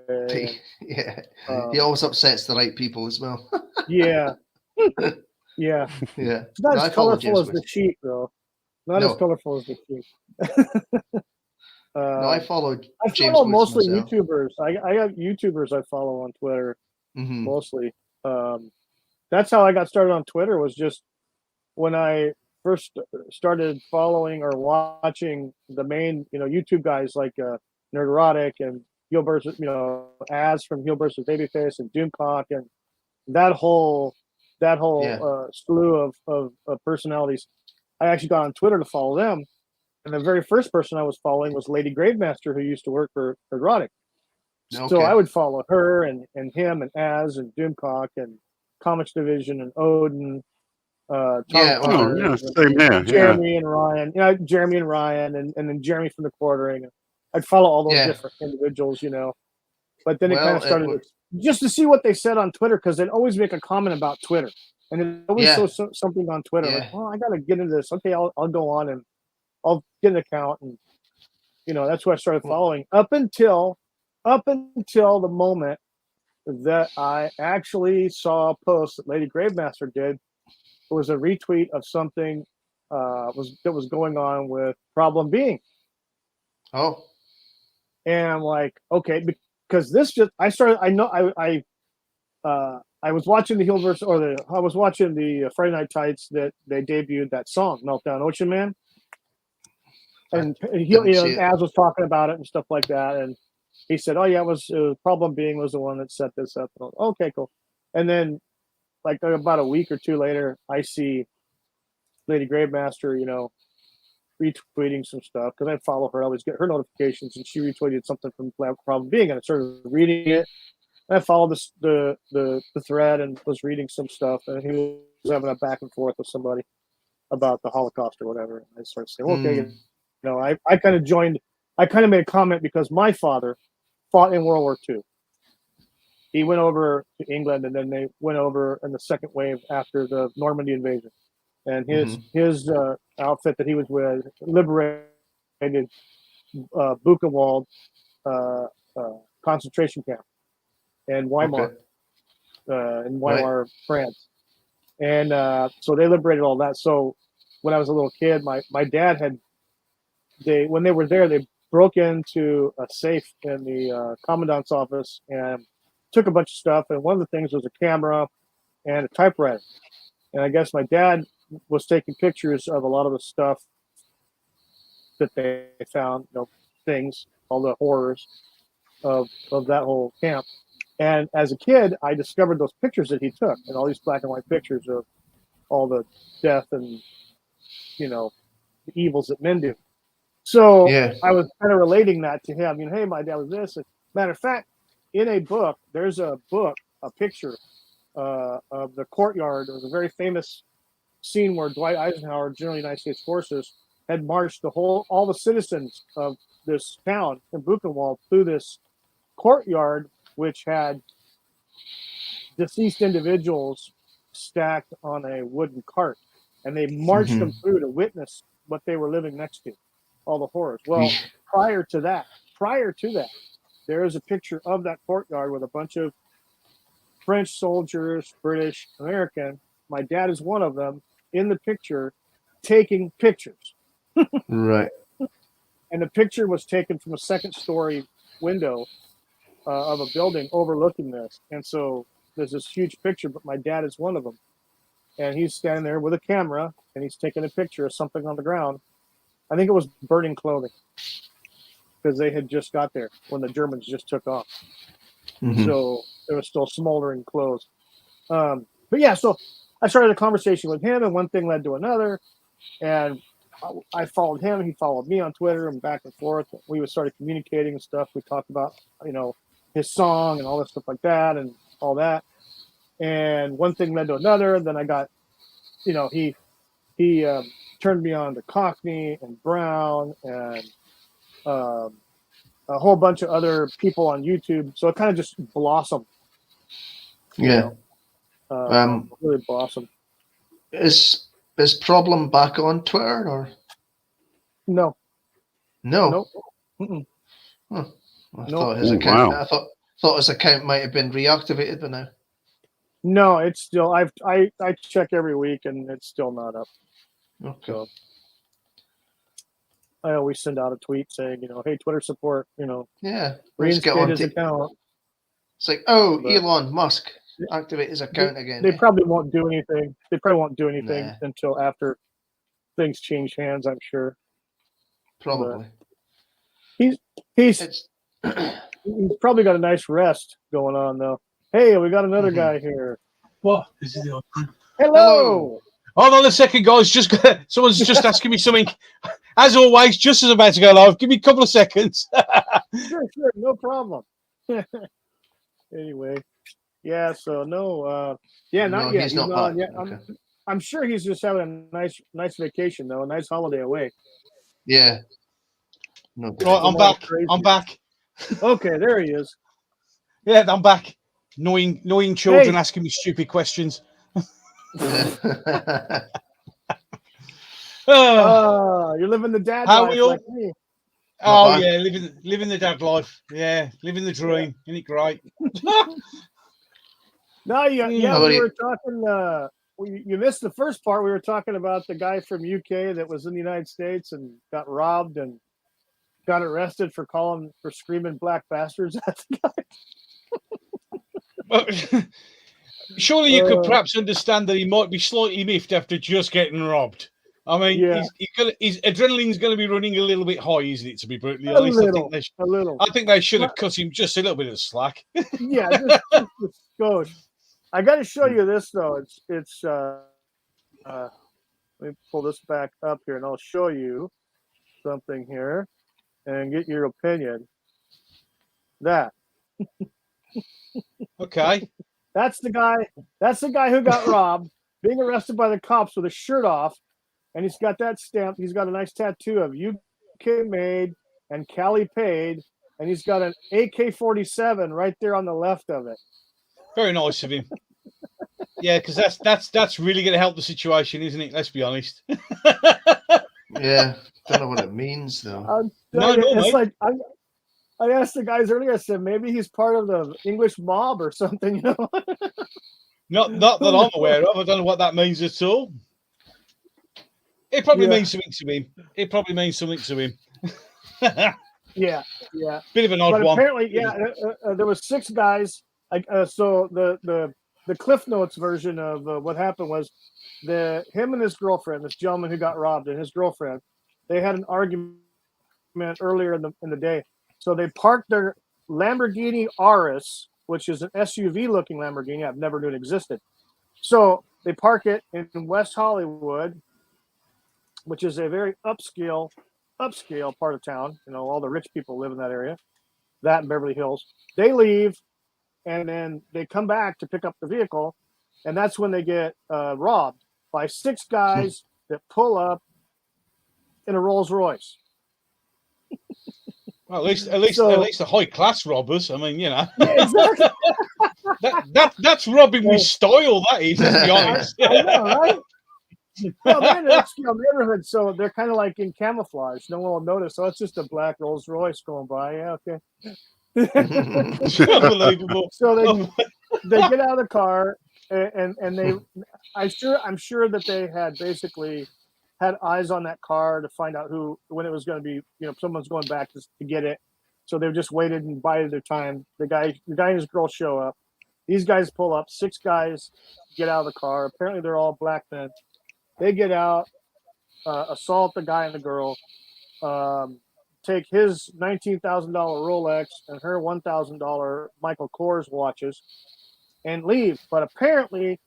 He always upsets the right people as well. yeah. It's not as colorful as the Sheik, though. Not as colorful as the Sheik. No, I follow mostly myself. YouTubers. I have YouTubers I follow on Twitter mostly. That's how I got started on Twitter. Was just when I first started following or watching the main, YouTube guys like Nerderotic and Heel versus, Az from Heel versus Babyface and Doomcock and that whole slew of personalities. I actually got on Twitter to follow them. And the very first person I was following was Lady Gravemaster, who used to work for Nerderotic. Okay. So I would follow her and him and Az and Doomcock and Comics Division and Odin. Same here. Jeremy and Ryan. Jeremy and Ryan and then Jeremy from the Quartering. I'd follow all those different individuals, But then it kind of started just to see what they said on Twitter, because they'd always make a comment about Twitter. And it always shows something on Twitter. Like, well, I got to get into this. Okay, I'll go on and I'll get an account. And, that's where I started following up until the moment that I actually saw a post that Lady Gravemaster did. It was a retweet of something that was going on with Problem Being. Oh. And I'm like, okay, because I was watching the Heelverse I was watching the Friday Night Tights that they debuted that song, Meltdown Ocean Man. And Az was talking about it and stuff like that. And he said, oh yeah, it was Problem Being was the one that set this up. And okay, cool. And then like about a week or two later, I see Lady Gravemaster, retweeting some stuff because I follow her. I always get her notifications, and she retweeted something from Problem Being, and I started reading it. And I followed the thread and was reading some stuff, and he was having a back and forth with somebody about the Holocaust or whatever. And I started saying, okay, I kind of joined. I kind of made a comment because my father fought in World War II. He went over to England, and then they went over in the second wave after the Normandy invasion. and his outfit that he was with liberated Buchenwald concentration camp in Weimar, Right. France. And so they liberated all that. So when I was a little kid, my dad when they were there, they broke into a safe in the commandant's office and took a bunch of stuff. And one of the things was a camera and a typewriter. And I guess my dad was taking pictures of a lot of the stuff that they found, things, all the horrors of that whole camp. And as a kid, I discovered those pictures that he took, and all these black and white pictures of all the death and the evils that men do. So Yeah. I was kind of relating that to him. Hey, my dad was this. Matter of fact, in a book, there's a picture of the courtyard. It was a very famous scene where Dwight Eisenhower, General of the United States Forces, had marched all the citizens of this town in Buchenwald through this courtyard, which had deceased individuals stacked on a wooden cart, and they marched them through to witness what they were living next to, all the horrors. Well, prior to that, there is a picture of that courtyard with a bunch of French soldiers, British, American. My dad is one of them in the picture, taking pictures. Right. And the picture was taken from a second-story window of a building overlooking this. And so there's this huge picture, but my dad is one of them. And he's standing there with a camera, and he's taking a picture of something on the ground. I think it was burning clothing, because they had just got there when the Germans just took off. So there was still smoldering clothes. But yeah, so I started a conversation with him, and one thing led to another. And I followed him, he followed me on Twitter, and back and forth. We started communicating and stuff. We talked about, his song and all that stuff like that and all that. And one thing led to another. Then I got, he turned me on to Cockney and Brown and a whole bunch of other people on YouTube. So it kind of just blossomed. Yeah. Really blossomed. Is Problem back on Twitter or no? No. Nope. Huh. I Nope. thought his account. I thought his account might have been reactivated by now. No, it's still. I check every week, and it's still not up. Okay. So I always send out a tweet saying, hey, Twitter support, Yeah. reinstate his account. It's like, Elon Musk, activate his account again. They probably won't do anything. They probably won't do anything Nah. until after things change hands, I'm sure. Probably. But he's probably got a nice rest going on, though. Hey, we got another guy here. What? This is the old one. Hello. Hold on a second, guys. Someone's just asking me something. As always, just as I'm about to go live. Give me a couple of seconds. Sure, no problem. Anyway, yeah. So not yet. He's not on back. yet. Okay. I'm sure he's just having a nice vacation, though, a nice holiday away. Yeah. No. Right, I'm back. Crazy. I'm back. Okay, there he is. Yeah, I'm back. Annoying children asking me stupid questions. You're living the dad life like me. Oh yeah, living the dad life. Yeah, living the dream. Isn't it great? No, we were talking. You missed the first part. We were talking about the guy from UK that was in the United States and got robbed and got arrested for screaming black bastards at the guy. Surely you could perhaps understand that he might be slightly miffed after just getting robbed. I mean, his adrenaline's going to be running a little bit high, isn't it? To be brutally honest, a little. I think they should have cut him just a little bit of slack. Yeah, just goes. I got to show you this though. It's. Let me pull this back up here, and I'll show you something here, and get your opinion. That. Okay. That's the guy who got robbed, being arrested by the cops with his shirt off, and he's got that stamp. He's got a nice tattoo of UK made and Cali paid, and he's got an AK-47 right there on the left of it. Very nice of him. Yeah, because that's really going to help the situation, isn't it? Let's be honest. Yeah, don't know what it means though. No, it's mate. like I asked the guys earlier. I said maybe he's part of the English mob or something. You know? Not that I'm aware of. I don't know what that means at all. It probably Yeah. means something to him. It probably means something to him. Yeah. Bit of an odd But one. apparently, there was 6 guys. So the Cliff Notes version of what happened was him and his girlfriend, this gentleman who got robbed, and his girlfriend, they had an argument earlier in the day. So they parked their Lamborghini RS, which is an SUV looking Lamborghini. I've never knew it existed. So they park it in West Hollywood, which is a very upscale part of town. You know, all the rich people live in that area. That in Beverly Hills. They leave, and then they come back to pick up the vehicle, and that's when they get robbed by 6 guys that pull up in a Rolls Royce. Well, at least the high class robbers. I mean, you know, Yeah, exactly. that's robbing with style. That is, let's be honest. I know, right? Well, they're in an upscale neighborhood, so they're kind of like in camouflage. No one will notice. So it's just a black Rolls Royce going by. Yeah, okay. Unbelievable. So they get out of the car, and they, I'm sure that they had basically had eyes on that car to find out when it was going to be, you know, someone's going back to get it. So they've just waited and bided their time. The guy and his girl show up. These guys pull up. 6 guys get out of the car. Apparently they're all black men. They get out, assault the guy and the girl, take his $19,000 Rolex and her $1,000 Michael Kors watches, and leave. But apparently,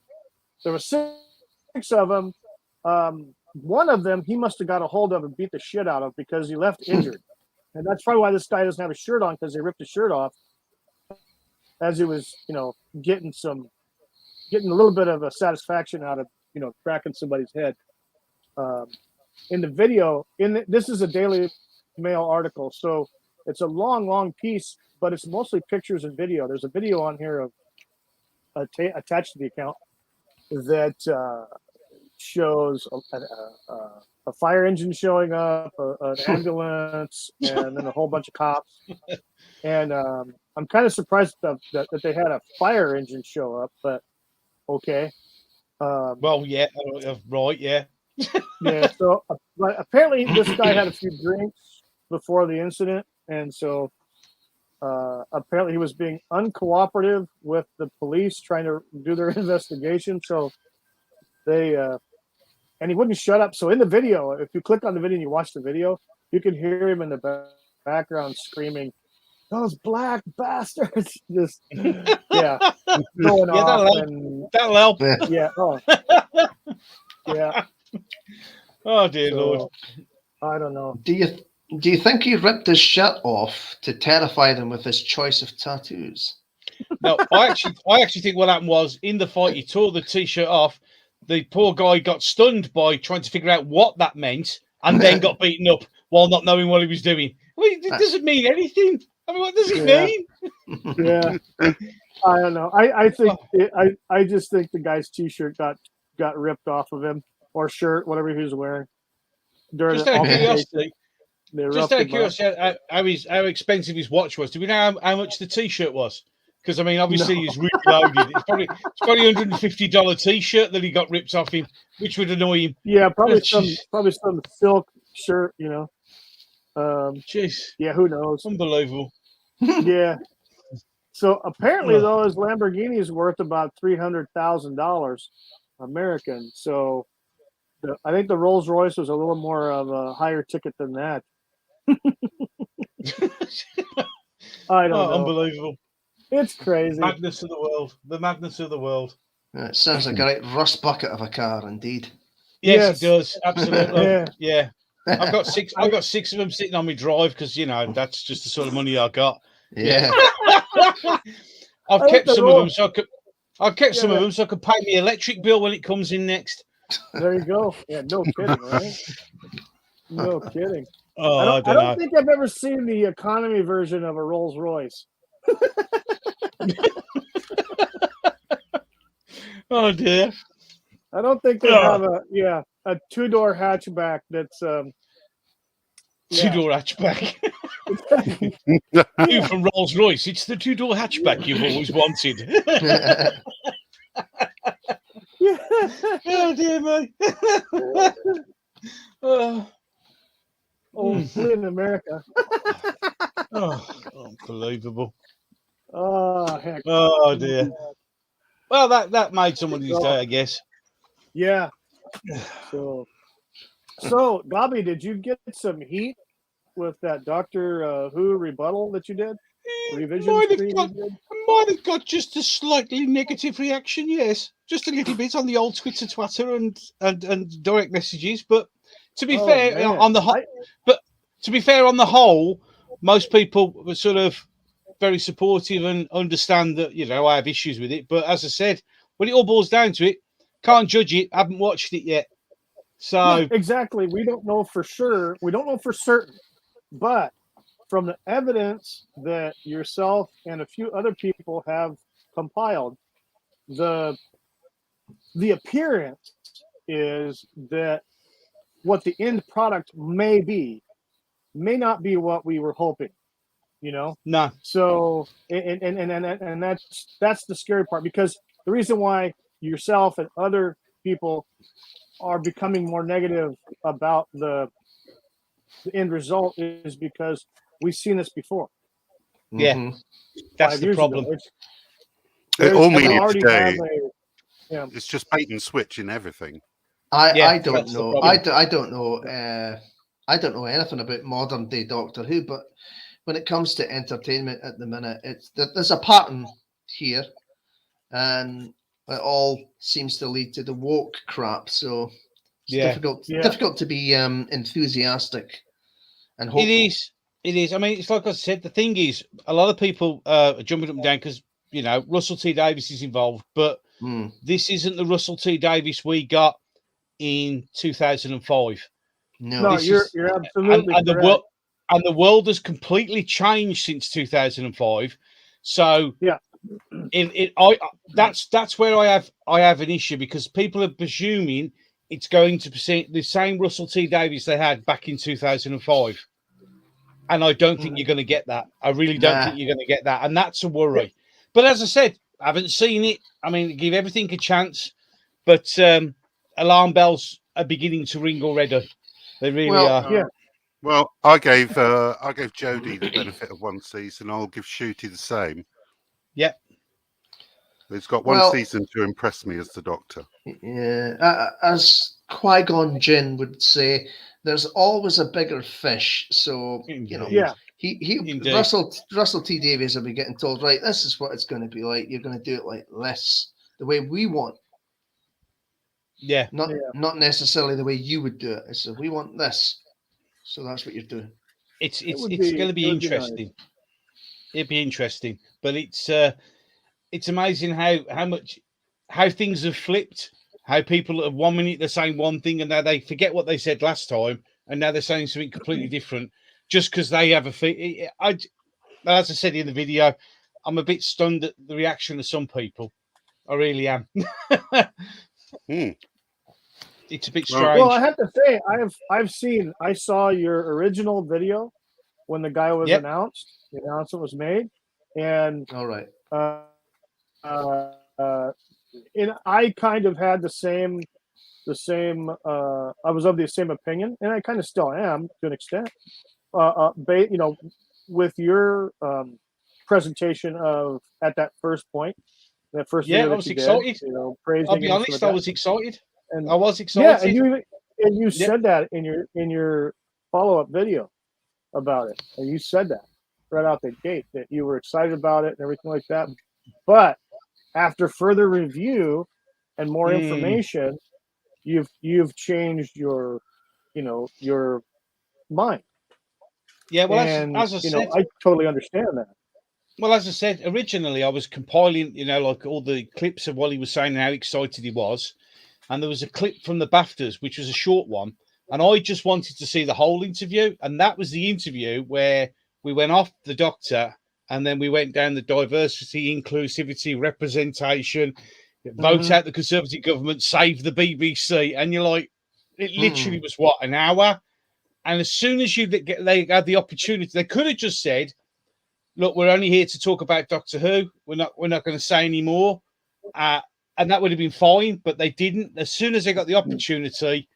there were 6 of them. One of them he must have got a hold of and beat the shit out of because he left injured, and that's probably why this guy doesn't have a shirt on, because they ripped his shirt off as he was, you know, getting a little bit of a satisfaction out of, you know, cracking somebody's head. In the video, this is a Daily Mail article, so it's a long piece, but it's mostly pictures and video. There's a video on here of attached to the account that shows a fire engine showing up, an ambulance, and then a whole bunch of cops. And I'm kind of surprised that they had a fire engine show up, but okay. Well, yeah, right, yeah. Yeah, so but apparently this guy had a few drinks before the incident, and so apparently he was being uncooperative with the police trying to do their investigation. So they and he wouldn't shut up. So in the video, if you click on the video and you watch the video, you can hear him in the background screaming, "Those black bastards!" Just going off. That'll help. Yeah. Oh. Yeah. Oh dear Lord. I don't know. Do you think he ripped his shirt off to terrify them with his choice of tattoos? No, I actually think what happened was, in the fight he tore the t-shirt off. The poor guy got stunned by trying to figure out what that meant, and then got beaten up while not knowing what he was doing. Well, it doesn't mean anything. I mean, what does it mean? Yeah. I don't know. I think I just think the guy's t-shirt got ripped off of him, or shirt, whatever he was wearing. Just out of curiosity, how expensive his watch was. Do we know how much the t-shirt was? Because I mean, obviously he's really loaded. It's probably $150 t-shirt that he got ripped off him, which would annoy him. Yeah, probably some silk shirt, you know. Jeez. Yeah, who knows? Unbelievable. Yeah. So apparently, though, his Lamborghini is worth about $300,000 American. So I think the Rolls Royce was a little more of a higher ticket than that. I don't know. Unbelievable. It's crazy. Madness of the world. The madness of the world. It sounds like a right rust bucket of a car, indeed. Yes, it does. Absolutely. Yeah. I've got 6 of them sitting on my drive because, you know, that's just the sort of money I got. Yeah. I've kept some of them so I could pay my electric bill when it comes in next. There you go. Yeah, no kidding, right? No kidding. Oh, I don't think I've ever seen the economy version of a Rolls Royce. Oh dear. I don't think they have a two-door hatchback that's Two-door hatchback. You from Rolls Royce. It's the two-door hatchback you've always wanted. Oh dear me. Only in America. Unbelievable. Oh heck. Oh dear. Well, that made somebody's day, I guess. Yeah. So Bobby, did you get some heat with that Doctor Who rebuttal that you did? Revision Might have got just a slightly negative reaction, yes. Just a little bit on the old Twitter and direct messages. But to be fair, man. on the whole, most people were sort of very supportive and understand that, I have issues with it. But as I said, when it all boils down to it, can't judge it. I haven't watched it yet. So exactly. We don't know for sure. We don't know for certain. But from the evidence that yourself and a few other people have compiled, the appearance is that what the end product may not be what we were hoping, No. So and that's the scary part, because the reason why yourself and other people are becoming more negative about the end result is because we've seen this before. Yeah, that's the problem. All media already today, have it's just bait and switch in everything. I don't know. I don't know. I don't know anything about modern day Doctor Who, but when it comes to entertainment at the minute, there's a pattern here, and it all seems to lead to the woke crap. So it's difficult to be enthusiastic and hopeful. It is. I mean, it's like I said. The thing is, a lot of people are jumping up and down because Russell T Davies is involved, but this isn't the Russell T Davies we got in 2005. No, you're absolutely correct. And the world has completely changed since 2005. So that's where I have an issue, because people are presuming it's going to be the same Russell T Davies they had back in 2005. And I don't think you're going to get that. I really don't think you're going to get that. And that's a worry. But as I said, I haven't seen it. I mean, give everything a chance. But alarm bells are beginning to ring already. They really are. Yeah. Well, I gave Jodie the benefit of one season. I'll give Shooty the same. Yeah. He's got one season to impress me as the Doctor. Yeah. As Qui-Gon Jinn would say, there's always a bigger fish. So, Russell T Davies will be getting told, right, this is what it's going to be like. You're going to do it like this, the way we want. Yeah. Not necessarily the way you would do it. So we want this. So that's what you're doing. It's going to be interesting. It'd be interesting, but it's amazing how things have flipped. How people at 1 minute they're saying one thing and now they forget what they said last time, and now they're saying something completely different just because they have a as I said in the video, I'm a bit stunned at the reaction of some people. I really am. It's a bit strange. Well, I have to say, I saw your original video when the guy was announced. The announcement was made, and all right. And I kind of had the same. I was of the same opinion, and I kind of still am to an extent. With your presentation of at that first point, that first video I was excited. Praising. I'll be honest, I was excited. And I was excited. Yeah, and you said that in your follow-up video about it, and you said that right out the gate that you were excited about it and everything like that. But after further review and more information, you've changed your mind. Yeah, well, and, as I said, I totally understand that. Well, as I said, originally I was compiling, like all the clips of what he was saying and how excited he was. And there was a clip from the BAFTAs, which was a short one. And I just wanted to see the whole interview. And that was the interview where we went off the Doctor and then we went down the diversity, inclusivity, representation, vote out the Conservative government, save the BBC, and you're like, it literally was what, an hour? And as soon as they had the opportunity, they could have just said, "Look, we're only here to talk about Doctor Who. We're not going to say any more," and that would have been fine. But they didn't. As soon as they got the opportunity,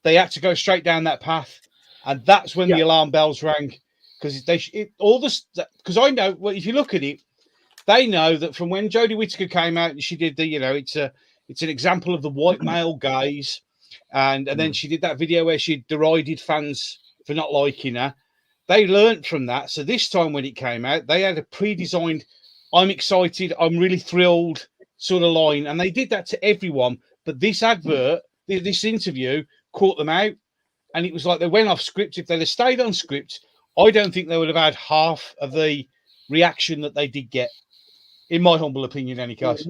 they had to go straight down that path, and that's when the alarm bells rang. Because because I know, well, if you look at it, they know that from when Jodie Whittaker came out and she did the, it's an example of the white male gaze, and then she did that video where she derided fans for not liking her. They learnt from that. So this time when it came out, they had a pre-designed, I'm excited, I'm really thrilled sort of line, and they did that to everyone. But this advert, this interview, caught them out, and it was like they went off script. If they'd have stayed on script, I don't think they would have had half of the reaction that they did get, in my humble opinion, any case.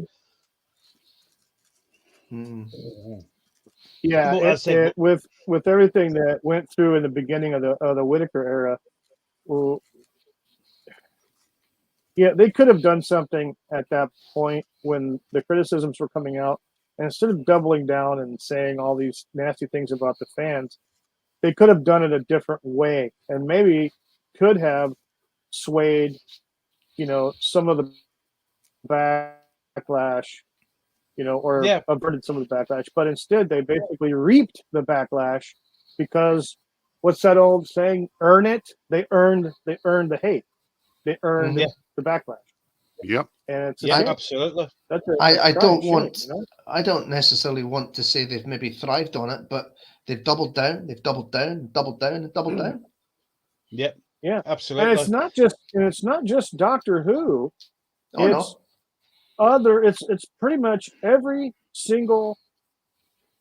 Yeah, with everything that went through in the beginning of the Whittaker era, well, yeah, they could have done something at that point when the criticisms were coming out, and instead of doubling down and saying all these nasty things about the fans, they could have done it a different way, and maybe could have swayed, some of the backlash, or averted some of the backlash. But instead, they basically reaped the backlash because what's that old saying? Earn it. They earned the hate. They earned the backlash. Yep. And it's absolutely. I don't necessarily want to say they've maybe thrived on it, but they've doubled down, doubled down, and doubled down. Yep. Yeah, absolutely. And it's not just Doctor Who. It's pretty much every single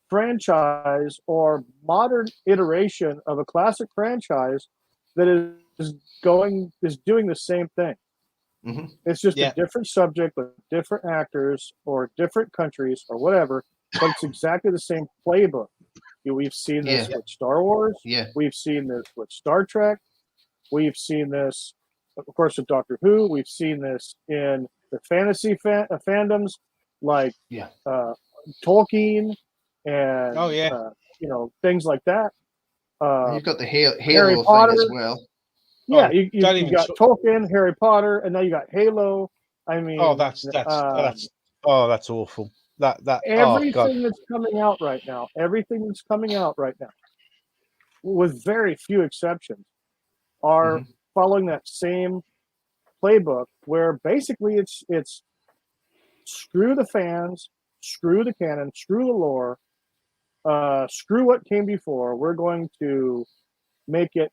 franchise or modern iteration of a classic franchise that is doing the same thing. It's just a different subject with different actors or different countries or whatever, but it's exactly the same playbook. We've seen this with Star Wars. We've seen this with Star Trek. We've seen this, of course, with Doctor Who. We've seen this in the fantasy fandoms like Tolkien and things like that. You've got the Halo thing as well. Yeah, you got Tolkien, Harry Potter, and now you got Halo. I mean, that's awful. Everything that's coming out right now, with very few exceptions, are following that same playbook where basically it's screw the fans, screw the canon, screw the lore, screw what came before. We're going to make it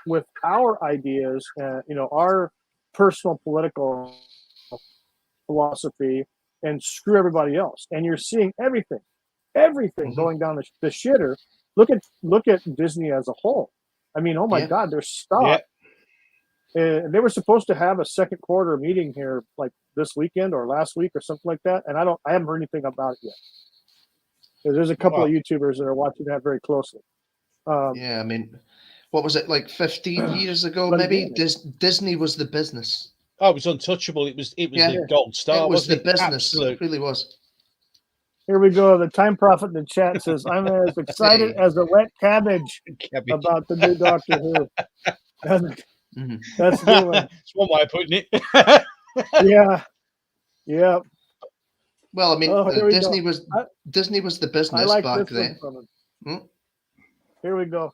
with our ideas, our personal political philosophy, and screw everybody else. And you're seeing everything going down the shitter. Look at Disney as a whole. I mean, oh my God, they're stopped. They were supposed to have a second quarter meeting here like this weekend or last week or something like that, and I haven't heard anything about it yet. There's a couple of YouTubers that are watching that very closely. I mean, what was it, like 15 years ago? Maybe Disney was the business. Oh, it was untouchable. It was the gold star. It was the business. Absolutely. It really was. Here we go. The Time Prophet in the chat says, "I'm as excited as a wet cabbage about the new Doctor Who." That's good. That's one way of putting it. Yeah. Well, I mean, Disney was the business back then. Here we go.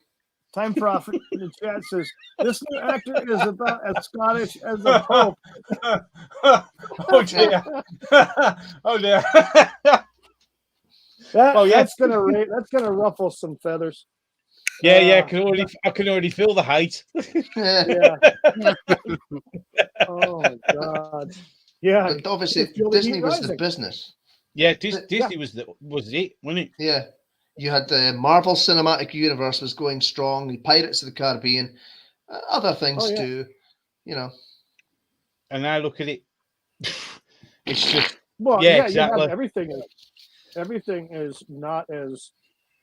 Time Prophet in the chat says, "This new actor is about as Scottish as the Pope." Oh dear! Oh dear! That's gonna ruffle some feathers. I can already feel the hate. Oh my God! Yeah, but obviously Disney was the business. Yeah, Disney was it, wasn't it? Yeah, you had the Marvel Cinematic Universe was going strong. The Pirates of the Caribbean, other things too. And now look at it. It's just exactly. You have everything is not as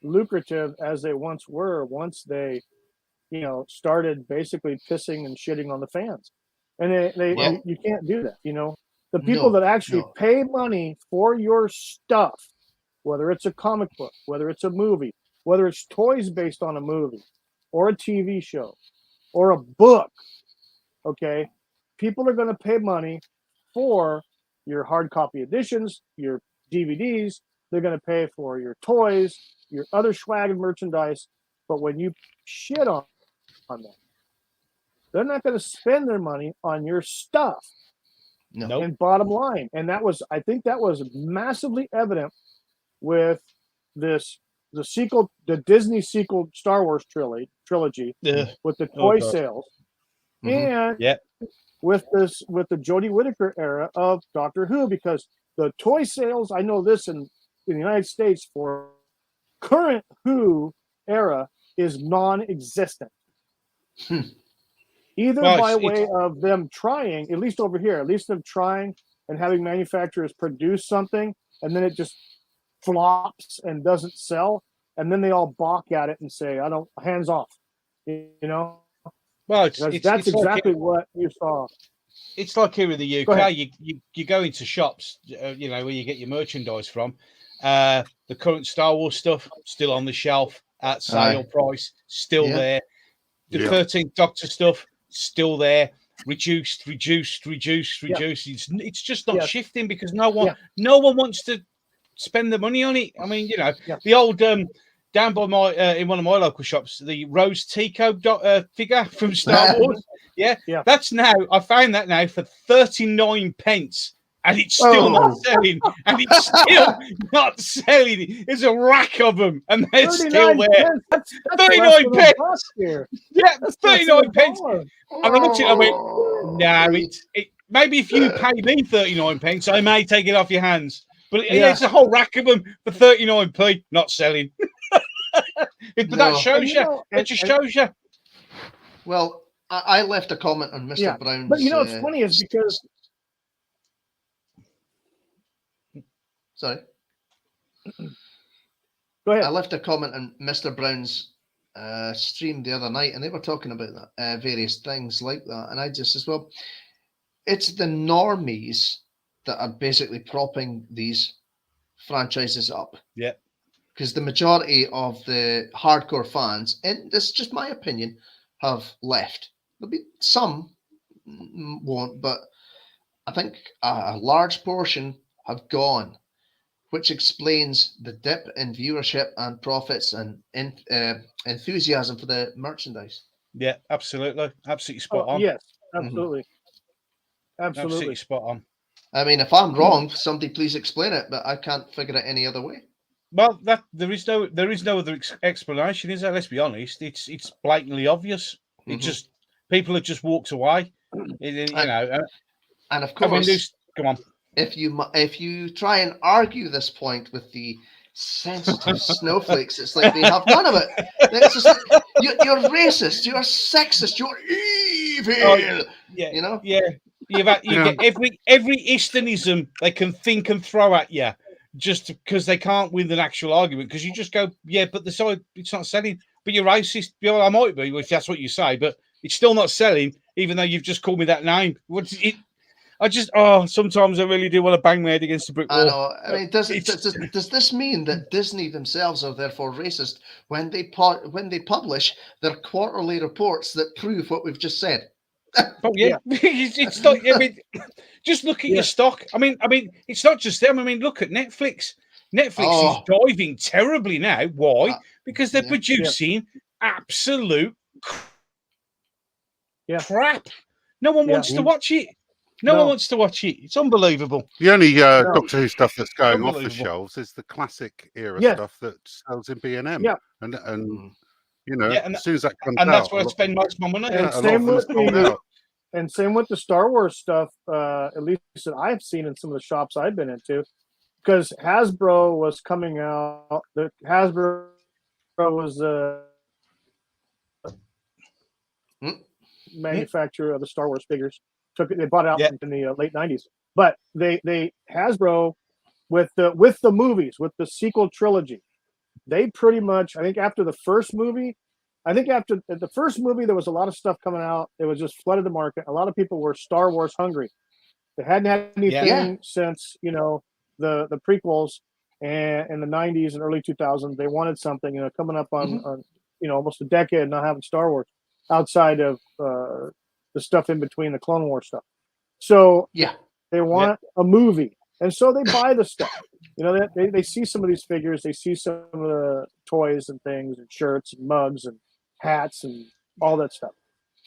lucrative as they once were. Once they, started basically pissing and shitting on the fans, and you can't do that. The people No, that actually no. pay money for your stuff, whether it's a comic book, whether it's a movie, whether it's toys based on a movie or a TV show or a book, okay, people are going to pay money for your hard copy editions, your DVDs. They're going to pay for your toys, your other swag and merchandise. But when you shit on them, they're not going to spend their money on your stuff. No. Nope. And bottom line, and I think that was massively evident with the sequel, the Disney sequel Star Wars trilogy with the toy sales, and with the Jodie Whittaker era of Doctor Who, because the toy sales, I know this in the United States for current Who era is non-existent. Either by way of them trying, at least over here, at least them trying and having manufacturers produce something, and then it just flops and doesn't sell, and then they all balk at it and say, "I don't, hands off," you know. Well, that's exactly what you saw. It's like here in the UK. You go into shops, where you get your merchandise from. The current Star Wars stuff still on the shelf at sale price, still there. The 13th Doctor stuff still there. Reduced. It's just not shifting because no one wants to spend the money on it. I mean, the old down by my in one of my local shops, the Rose Tico figure from Star Wars. That's now, I found that now for 39 pence. And it's still not selling. And it's still not selling. There's a rack of them, and they're still there. That's 39 pence. Yeah, that's 39 pence. And I looked at it, I went, no, maybe if you pay me 39 pence, I may take it off your hands. But it's a whole rack of them for 39p, not selling. But that shows you. It just shows you. Well, I left a comment on Mr. Brown's. But what's funny is because. Sorry. Go ahead. I left a comment on Mr. Brown's stream the other night, and they were talking about that, various things like that. And I just said, well, it's the normies that are basically propping these franchises up. Yeah. Because the majority of the hardcore fans, and this is just my opinion, have left. There'll be some won't, but I think a large portion have gone, which explains the dip in viewership and profits and enthusiasm for the merchandise. Yeah, absolutely. Absolutely spot on. Yes, absolutely. Absolutely spot on. I mean, if I'm wrong, somebody please explain it, but I can't figure it any other way. Well, there is no other explanation, is there? Let's be honest. It's blatantly obvious. It just people have just walked away. And of course, come on. If you try and argue this point with the sensitive snowflakes, it's like they have none of it. It's just like, you're racist, you're sexist, you're evil. You get every Easternism they can think and throw at you, just because they can't win an actual argument. Because you just go, but the side it's not selling. But you're racist. I might be, if that's what you say, but it's still not selling, even though you've just called me that name. What's it? Sometimes I really do want to bang my head against the brick wall. I know. I mean, does this mean that Disney themselves are therefore racist when they publish their quarterly reports that prove what we've just said? Oh yeah, it's not. I mean, just look at your stock. I mean, it's not just them. I mean, look at Netflix. Netflix is diving terribly now. Why? Because they're producing absolute crap. No one wants to watch it. No one wants to watch it. It's unbelievable. The only Doctor Who stuff that's going off the shelves is the classic era stuff that sells in B&M. Yeah. And as soon as that comes out. And that's where I spend most of my money. And same with the Star Wars stuff, at least that I've seen in some of the shops I've been into. Because Hasbro was coming out. Hasbro was the manufacturer of the Star Wars figures. They bought it out in the late 90s. But they Hasbro with the movies, with the sequel trilogy, they pretty much, I think after the first movie, there was a lot of stuff coming out. It was just flooded the market. A lot of people were Star Wars hungry. They hadn't had anything Yeah. since the prequels and in the 90s and early 2000s. They wanted something, coming up on almost a decade not having Star Wars outside of the stuff in between the Clone Wars stuff. So Yeah. they want a movie, and so they buy the stuff. They see some of these figures, they see some of the toys and things and shirts and mugs and hats and all that stuff,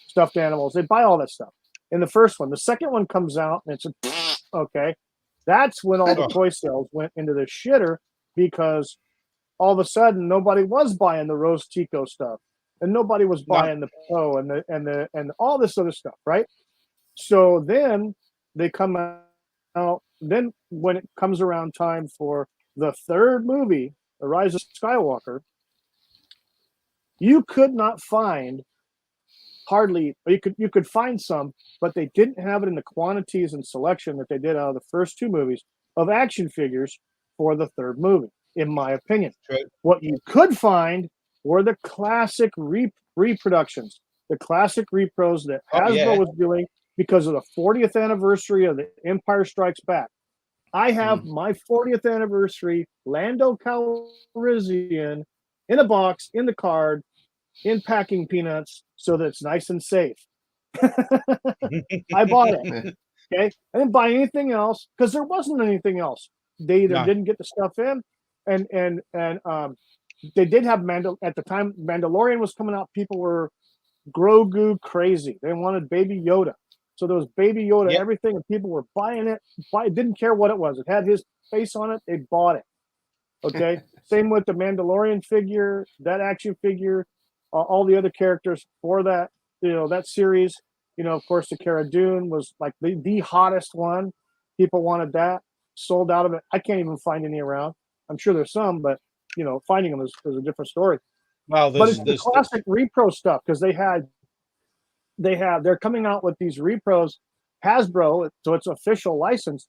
stuffed animals. They buy all that stuff in the first one. The second one comes out and it's okay. That's when all the toy sales went into the shitter, because all of a sudden nobody was buying the Rose Tico stuff, and nobody was buying the Poe and all this other stuff, right? So then they come out. Then when it comes around time for the third movie, The Rise of Skywalker, you could not find hardly, or you could find some, but they didn't have it in the quantities and selection that they did out of the first two movies of action figures for the third movie, in my opinion. Right. What you could find were the classic reproductions, the classic repros that Hasbro was doing because of the 40th anniversary of The Empire Strikes Back. I have my 40th anniversary Lando Calrissian in a box, in the card, in packing peanuts, so that it's nice and safe. I bought it. Okay, I didn't buy anything else because there wasn't anything else. They either didn't get the stuff in, and they did have at the time Mandalorian was coming out. People were Grogu crazy. They wanted Baby Yoda. So there was Baby Yoda, everything, and people were buying it. Didn't care what it was. It had his face on it. They bought it. Okay. Same with the Mandalorian figure, that action figure, all the other characters for that, that series. Of course, the Cara Dune was like the hottest one. People wanted that. Sold out of it. I can't even find any around. I'm sure there's some, but finding them is a different story. Well, but it's the classic repro stuff, because they're coming out with these repros, Hasbro, so it's official license,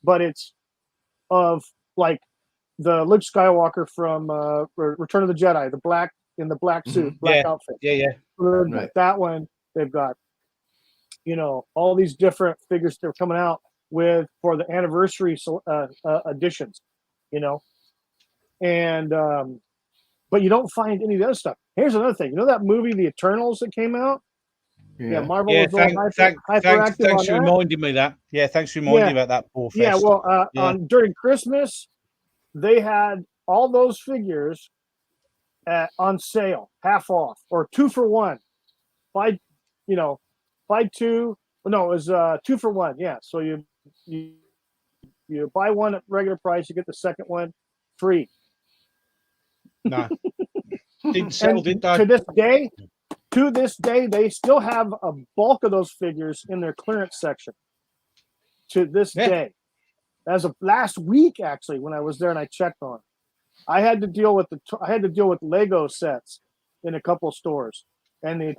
but it's of like the Luke Skywalker from Return of the Jedi, the black suit, black outfit. Right. That one, they've got all these different figures they're coming out with for the anniversary editions, and but you don't find any of the other stuff. Here's another thing. That movie, The Eternals, that came out? Yeah, Marvel was hyperactive. Thanks for reminding me that. Yeah, thanks for reminding me about that. Poor fest. Yeah, well, during Christmas, they had all those figures on sale, half off, or 2 for 1. Buy 2. No, it was 2 for 1. Yeah, so you buy one at regular price, you get the second one free. No, didn't sell, did they? To this day, they still have a bulk of those figures in their clearance section. To this day, as of last week, actually, when I was there and I checked on, I had to deal with Lego sets in a couple of stores, and the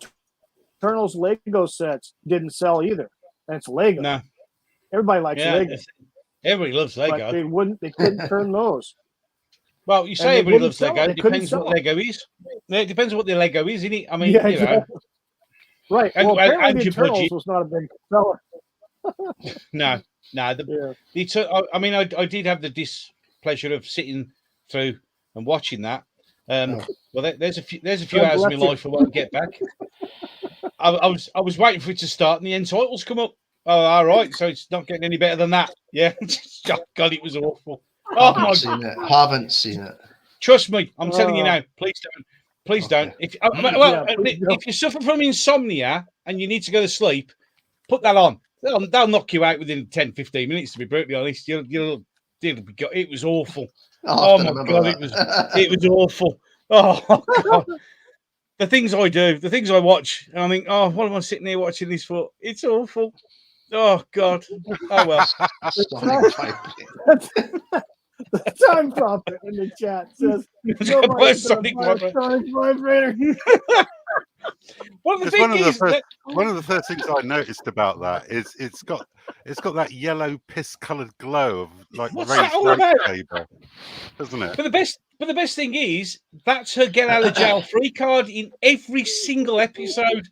Eternals Lego sets didn't sell either. And it's Lego. No, everybody likes Lego. Everybody loves Lego. But they couldn't turn those. Well, you say everybody loves Lego. It depends what Lego is. It depends what the Lego is, isn't it? I mean, exactly. Right. And, well, apparently and the Eternals was not a big seller. No. I mean, I did have the displeasure of sitting through and watching that. Well, there's a few hours of my life I won't get back. I was waiting for it to start, and the end titles come up. Oh, all right. So it's not getting any better than that. Yeah. God, it was awful. Haven't seen it. Trust me, I'm telling you now. Please don't. If you suffer from insomnia and you need to go to sleep, put that on. They'll knock you out within 10-15 minutes. To be brutally honest, it was awful. Oh my God, it was awful. Oh God. The things I do, the things I watch, and I think, oh, what am I sitting here watching this for? It's awful. Oh God. Oh well. The time prophet in the chat says, Sonic vibrator. One of the first things I noticed about that is it's got that yellow piss-coloured glow of like what's that all about? Paper, doesn't it? But the best thing is that's her get out of jail free card in every single episode.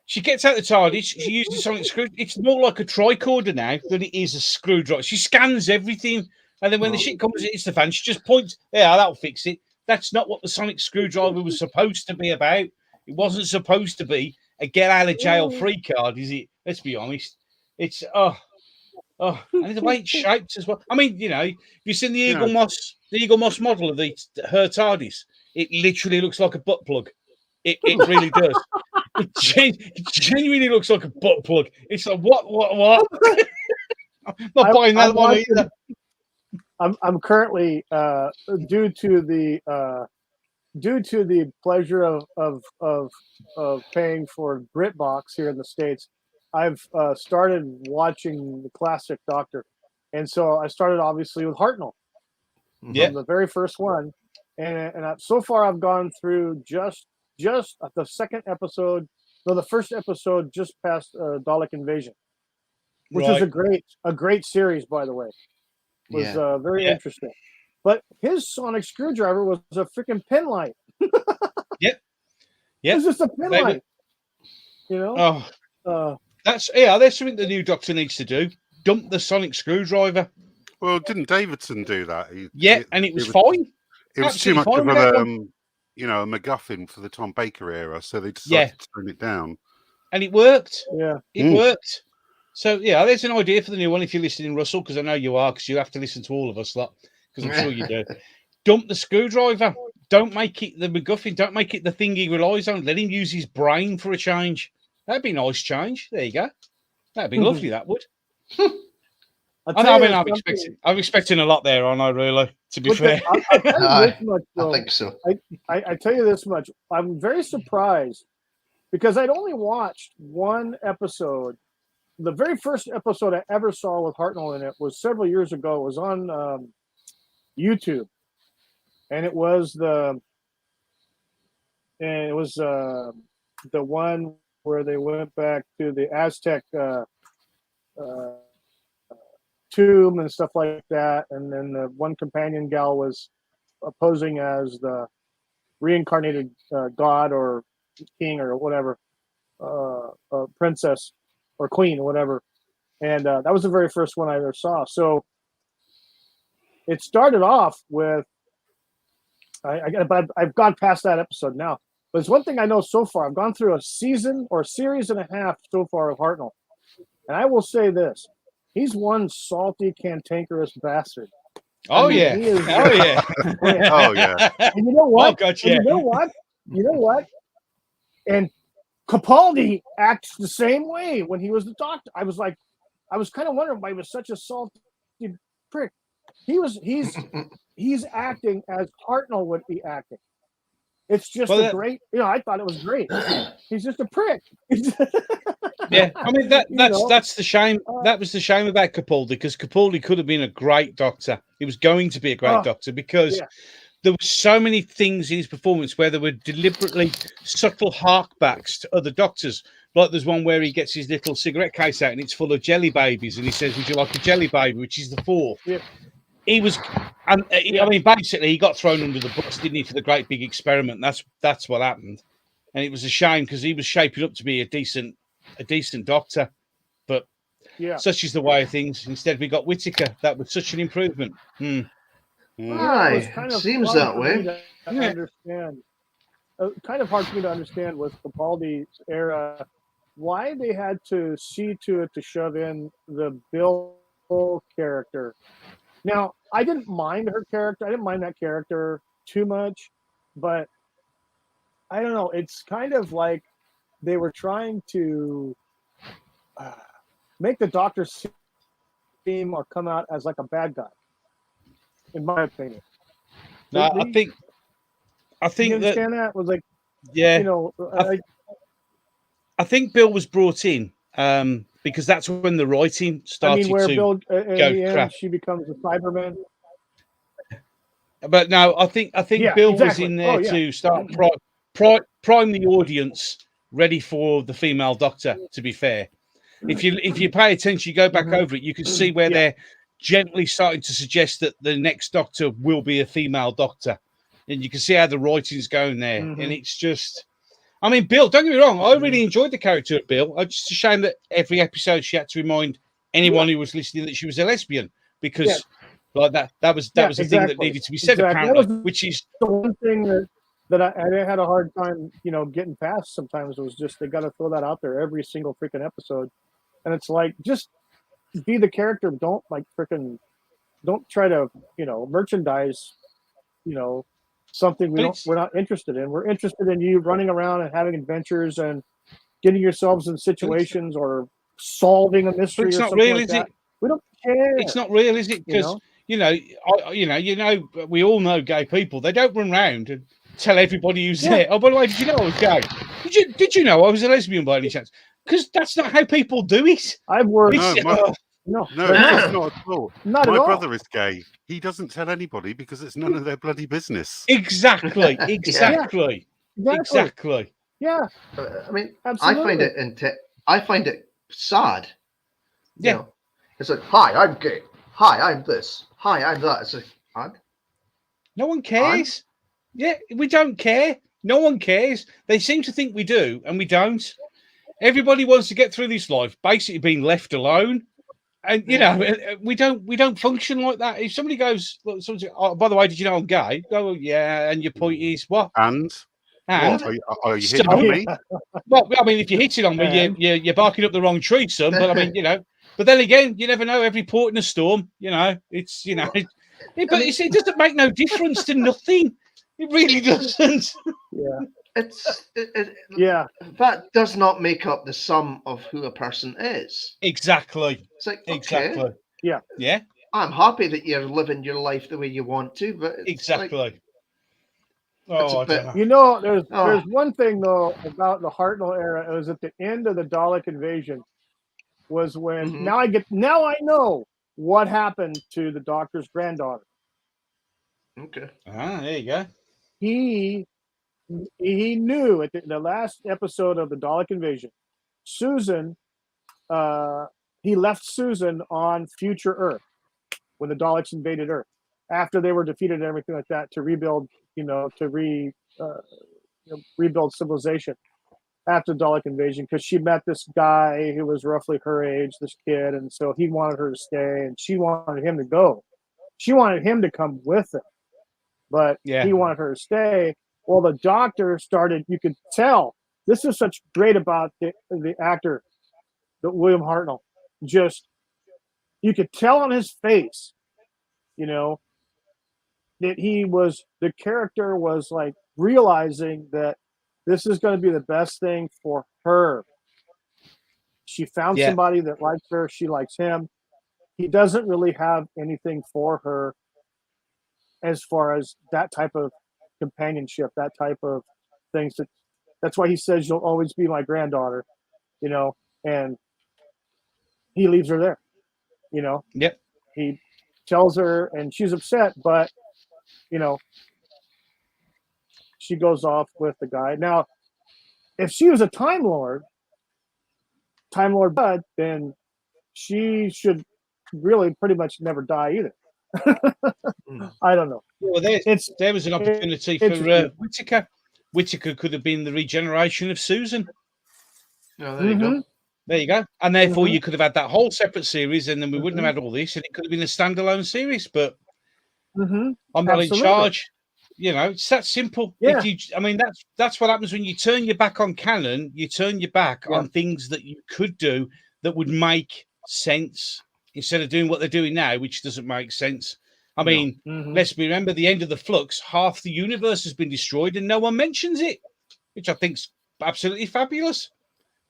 She gets out the TARDIS. She uses a sonic screw. It's more like a tricorder now than it is a screwdriver. She scans everything, and then when the shit comes, it's the fan. She just points. Yeah, that'll fix it. That's not what the sonic screwdriver was supposed to be about. It wasn't supposed to be a get out of jail free card, is it? Let's be honest. It's and the way it's shaped as well. I mean, you know, you've seen the Eagle Moss model of her TARDIS. It literally looks like a butt plug. It really does. It genuinely looks like a butt plug. It's like what? I'm not buying that one either. I'm currently due to the pleasure of paying for BritBox here in the States. I've started watching the classic Doctor, and so I started obviously with Hartnell, from the very first one, and so far I've gone through just the second episode, no, the first episode just past Dalek Invasion, which is a great series, by the way. It was very interesting. But his sonic screwdriver was a freaking pin light. Yep. It was just a pin light. You know? That's something the new Doctor needs to do. Dump the sonic screwdriver. Well, didn't Davidson do that? And it was fine. It was too much of a MacGuffin for the Tom Baker era, so they decided to turn it down. And it worked. Yeah. It worked. So, there's an idea for the new one if you're listening, Russell, because I know you are, because you have to listen to all of us, because I'm sure you do. Dump the screwdriver. Don't make it the MacGuffin. Don't make it the thing he relies on. Let him use his brain for a change. That'd be a nice change. There you go. That'd be lovely, that would. I'm expecting a lot there, aren't I, really, to be fair? I think so. I tell you this much. I'm very surprised because I'd only watched one episode. The very first episode I ever saw with Hartnell in it was several years ago. It was on YouTube, and it was the one where they went back to the Aztec tomb and stuff like that, and then the one companion gal was posing as the reincarnated god or king or whatever, princess or queen or whatever, and that was the very first one I ever saw. So it started off with I've gone past that episode now. But there's one thing I know so far. I've gone through a season or a series and a half so far of Hartnell, and I will say this: he's one salty, cantankerous bastard. Oh yeah! Oh yeah! And you know what? Oh, gotcha. You know what? And Capaldi acts the same way when he was the Doctor. I was kind of wondering why he was such a salty prick. He's acting as Hartnell would be acting. It's just great. I thought it was great. He's just a prick. Yeah, I mean that's the shame. That was the shame about Capaldi, because Capaldi could have been a great Doctor. He was going to be a great Doctor because there were so many things in his performance where there were deliberately subtle harkbacks to other Doctors. Like there's one where he gets his little cigarette case out and it's full of jelly babies, and he says, "Would you like a jelly baby?" Which is the fourth. Yeah. He was, I mean, basically, he got thrown under the bus, didn't he, for the great big experiment? That's what happened, and it was a shame because he was shaping up to be a decent Doctor, but such is the way of things. Instead, we got Whittaker. That was such an improvement. Aye, it seems that way. Understand. Kind of hard for me to understand with Capaldi's era why they had to see to it to shove in the Bill character. Now, I didn't mind her character. I didn't mind that character too much, but I don't know. It's kind of like they were trying to make the Doctor seem or come out as like a bad guy, in my opinion. No, I think you understand that was like, I think Bill was brought in because that's when the writing started Bill, go crap. She becomes a Cyberman. But no, I think Bill was in there to start prime the audience ready for the female Doctor. To be fair, if you pay attention, you go back over it, you can see where they're gently starting to suggest that the next Doctor will be a female Doctor, and you can see how the writing's going there. And it's just, I mean, Bill, don't get me wrong. I really enjoyed the character of Bill. It's just a shame that every episode she had to remind anyone who was listening that she was a lesbian, because like that was the thing that needed to be said, apparently, which is the one thing that I had a hard time, getting past sometimes, was just they got to throw that out there every single freaking episode. And it's like, just be the character. Don't don't try to, merchandise, something we're not interested in. We're interested in you running around and having adventures and getting yourselves in situations or solving a mystery or something real, like that. We don't care. It's not real, is it? Because we all know gay people. They don't run around and tell everybody who's there. Oh, by the way, did you know I was gay? Did you know I was a lesbian by any chance? Because that's not how people do it. I've worked. No, that's not at all. Not My at all. brother is gay. He doesn't tell anybody because it's none of their bloody business. Exactly. Yeah. I mean, Absolutely. I find it sad. Yeah. You know? It's like, hi, I'm gay. Hi, I'm this. Hi, I'm that. It's like, and? No one cares. Yeah, we don't care. No one cares. They seem to think we do, and we don't. Everybody wants to get through this life basically being left alone. And we don't function like that. If somebody goes, oh, by the way, did you know I'm gay? Go, yeah, and your point is what? And what? Are you hitting on me? Well, I mean, if you're hitting on me, you're barking up the wrong tree, son. But I mean, but then again, you never know. Every port in a storm, it's it doesn't make no difference to nothing. It really doesn't. Yeah. That does not make up the sum of who a person is. Exactly. It's like, okay, exactly. Yeah. I'm happy that you're living your life the way you want to, but exactly. There's one thing though about the Hartnell era. It was at the end of the Dalek invasion, was when now I know what happened to the Doctor's granddaughter. Okay. There you go. He knew at the last episode of the Dalek invasion, Susan, he left Susan on future Earth when the Daleks invaded Earth, after they were defeated and everything like that, to rebuild, rebuild civilization after the Dalek invasion, because she met this guy who was roughly her age, this kid, and so he wanted her to stay, and she wanted him to go. She wanted him to come with her, but he wanted her to stay. Well, the Doctor started, you could tell, this is such great about the actor, the William Hartnell. Just, you could tell on his face, that the character was like realizing that this is going to be the best thing for her. She found somebody that likes her. She likes him. He doesn't really have anything for her as far as that type of companionship, that type of things. That's why he says, you'll always be my granddaughter, and he leaves her there, Yep. He tells her and she's upset, but she goes off with the guy. Now, if she was a Time Lord Bud, then she should really pretty much never die either. I don't know. Well, there was an opportunity for Whittaker. Whittaker could have been the regeneration of Susan. Oh, there you go. There you go. And therefore, you could have had that whole separate series, and then we wouldn't have had all this, and it could have been a standalone series. But I'm not in charge. It's that simple. Yeah. That's what happens when you turn your back on canon. You turn your back on things that you could do that would make sense, instead of doing what they're doing now, which doesn't make sense. I mean, let's remember the end of the Flux. Half the universe has been destroyed, and no one mentions it, which I think's absolutely fabulous.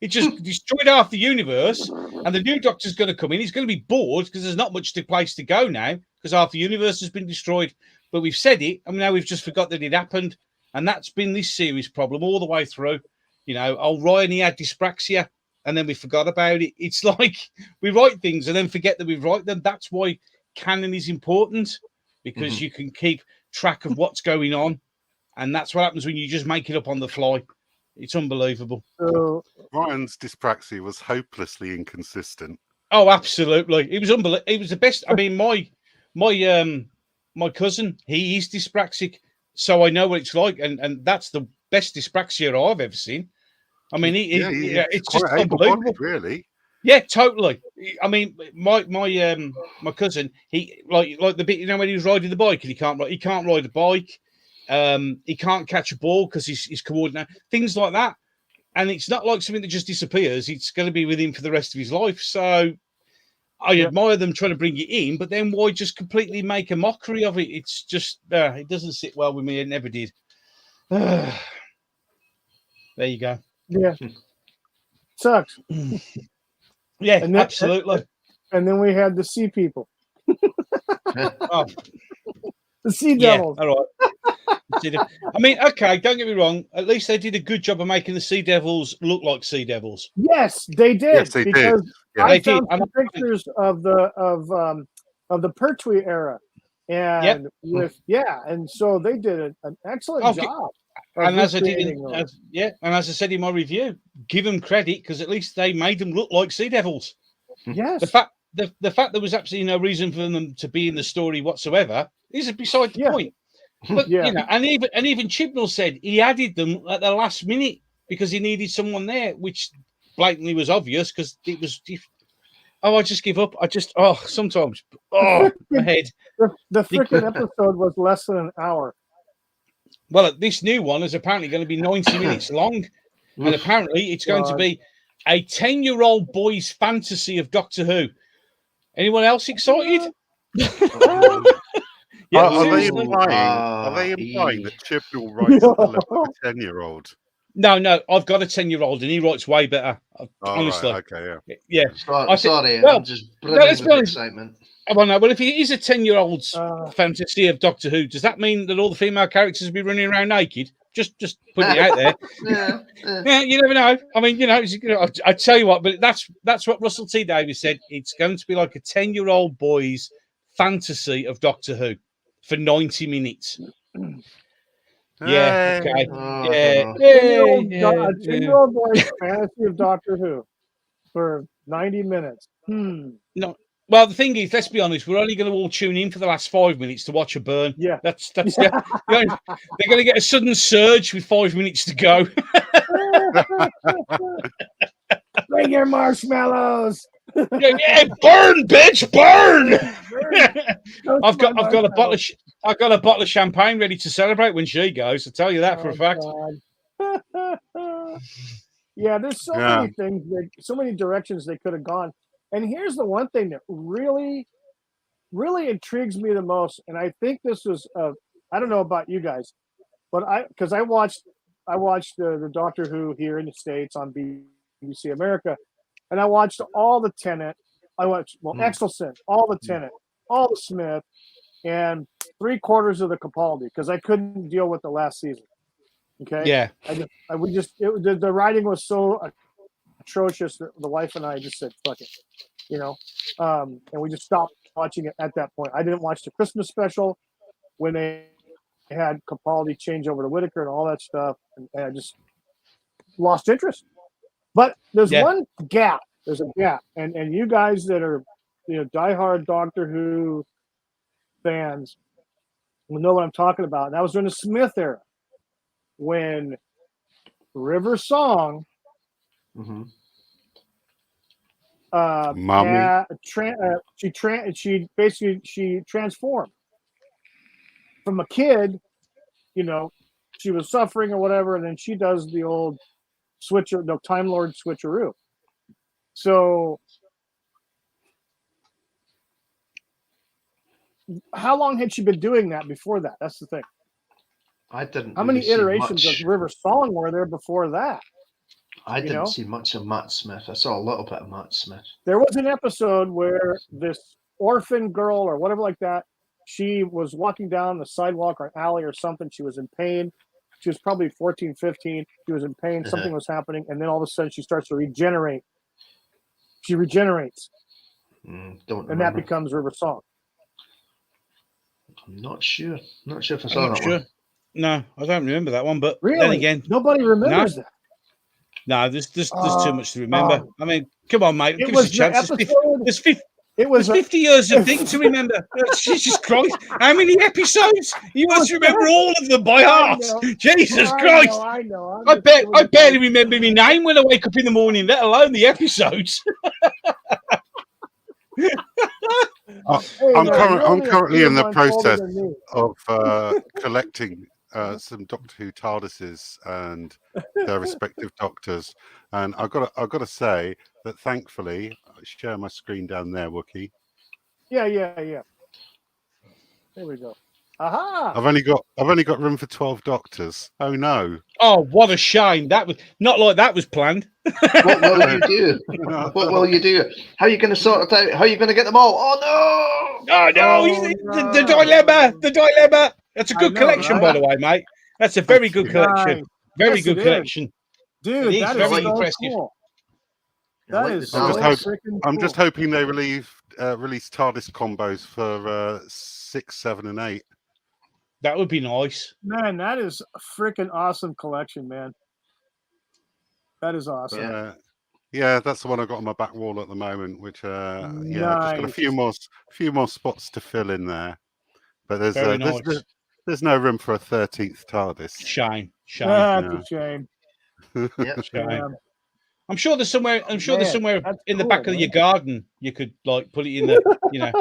It just destroyed half the universe, and the new Doctor's going to come in. He's going to be bored because there's not much place to go now, because half the universe has been destroyed. But we've said it, and now we've just forgot that it happened, and that's been this series' problem all the way through. Old Ryan, he had dyspraxia, and then we forgot about it. It's like we write things and then forget that we write them. That's why canon is important, because you can keep track of what's going on, and that's what happens when you just make it up on the fly. It's unbelievable. Ryan's dyspraxia was hopelessly inconsistent. Oh, absolutely. It was unbelievable. It was the best. I mean, my cousin, he is dyspraxic, so I know what it's like, and that's the best dyspraxia I've ever seen. I mean, it's just quite unbelievable. able-bodied, really. Yeah, totally. I mean, my cousin, he like the bit, when he was riding the bike and he can't ride a bike. He can't catch a ball because he's coordinated, things like that. And it's not like something that just disappears. It's going to be with him for the rest of his life. So I admire them trying to bring it in, but then why just completely make a mockery of it? It's just, it doesn't sit well with me. It never did. There you go. Yeah. Sucks. Yeah, absolutely. And then we had the sea people. Oh. The sea devils. Yeah, all right. I mean, okay, don't get me wrong. At least they did a good job of making the Sea Devils look like sea devils. Yes, they did. Yes, they did. Yeah. I found some pictures of the Pertwee era, and and so they did an excellent job. And as I said in my review, give them credit because at least they made them look like sea devils. Yes. The fact there was absolutely no reason for them to be in the story whatsoever is beside the point. But and even Chibnall said he added them at the last minute because he needed someone there, which blatantly was obvious because it was. I just give up. Sometimes my head. The freaking episode was less than an hour. Well, this new one is apparently going to be 90 minutes long, and apparently it's going to be a 10-year-old boy's fantasy of Doctor Who. Anyone else excited? Are they implying that Chibnall writes at the level of a 10-year-old? No, I've got a 10-year-old and he writes way better. Honestly. Right, okay, yeah. I'm just brimming with excitement. Well, if it is a 10-year-old's fantasy of Doctor Who, does that mean that all the female characters will be running around naked? Just putting it out there. Yeah, you never know. I mean, I tell you what, but that's what Russell T Davies said. It's going to be like a 10-year-old boy's fantasy of Doctor Who for 90 minutes. Yeah. Okay. Yeah. 10-year-old boy's fantasy of Doctor Who for 90 minutes. No. Well, the thing is, let's be honest, we're only going to all tune in for the last 5 minutes to watch a burn. Yeah. They're going to get a sudden surge with 5 minutes to go. Bring your marshmallows. Yeah, burn, bitch, burn! I've got a bottle of champagne ready to celebrate when she goes. I tell you that for a fact. Yeah, there's so many things, so many directions they could have gone. And here's the one thing that really, really intrigues me the most. And I think this was, I don't know about you guys, but because I watched the Doctor Who here in the States on BBC America, and I watched all the Tennant. I watched Exelson, all the Tennant, all the Smith, and 3/4 of the Capaldi because I couldn't deal with the last season. Okay. Yeah. The writing was so atrocious that the wife and I just said, "Fuck it," and we just stopped watching it at that point. I didn't watch the Christmas special when they had Capaldi change over to Whittaker and all that stuff, and I just lost interest. But there's one gap. There's a gap, and you guys that are diehard Doctor Who fans will know what I'm talking about. And that was during the Smith era when River Song. She transformed from a kid, she was suffering or whatever, and then she does the old Time Lord switcheroo. So how long had she been doing that before that? That's the thing. I didn't. How many iterations of River Song were there before that? I didn't see much of Matt Smith. I saw a little bit of Matt Smith. There was an episode where this orphan girl or whatever like that, she was walking down the sidewalk or an alley or something. She was in pain. She was probably 14, 15. She was in pain. Something was happening. And then all of a sudden she starts to regenerate. She regenerates. And that becomes River Song. I'm not sure. Not sure if I saw that one. No, I don't remember that one. But really? Then again, nobody remembers that. No, there's too much to remember. I mean, come on, mate. Give us a chance. It was 50 years of thing to remember. Jesus Christ. How many episodes? You must remember all of them by heart. Jesus Christ. I know. I barely remember my name when I wake up in the morning, let alone the episodes. I'm currently in the process than me. of collecting some Doctor Who TARDISes and their respective doctors, and I've got to say that thankfully, I share my screen down there, Wookie. Yeah. There we go. Aha! I've only got room for 12 doctors. Oh no! Oh, what a shame! That was not like that was planned. What will you do? What will you do? How are you going to sort it out? How are you going to get them all? Oh no! Oh no! The dilemma! The dilemma! That's a good collection, right? by the way, mate. That's a very good collection. Nice. Very Yes, good it is. collection. Dude, It that is is very so impressive. cool. I That like is the so design. freaking I'm cool. just hoping they release TARDIS combos for 6, 7, and 8. That would be nice. Man, that is a freaking awesome collection, man. That is awesome. Yeah, that's the one I've got on my back wall at the moment. Which just got a Nice. few more spots to fill in there. But Very nice. there's no room for a 13th TARDIS. Shame. That's Yeah. a shame. Yeah. Shame. I'm sure there's somewhere. I'm sure there's Man, somewhere that's in the cool, back of man. your garden you could like put it in the. You know,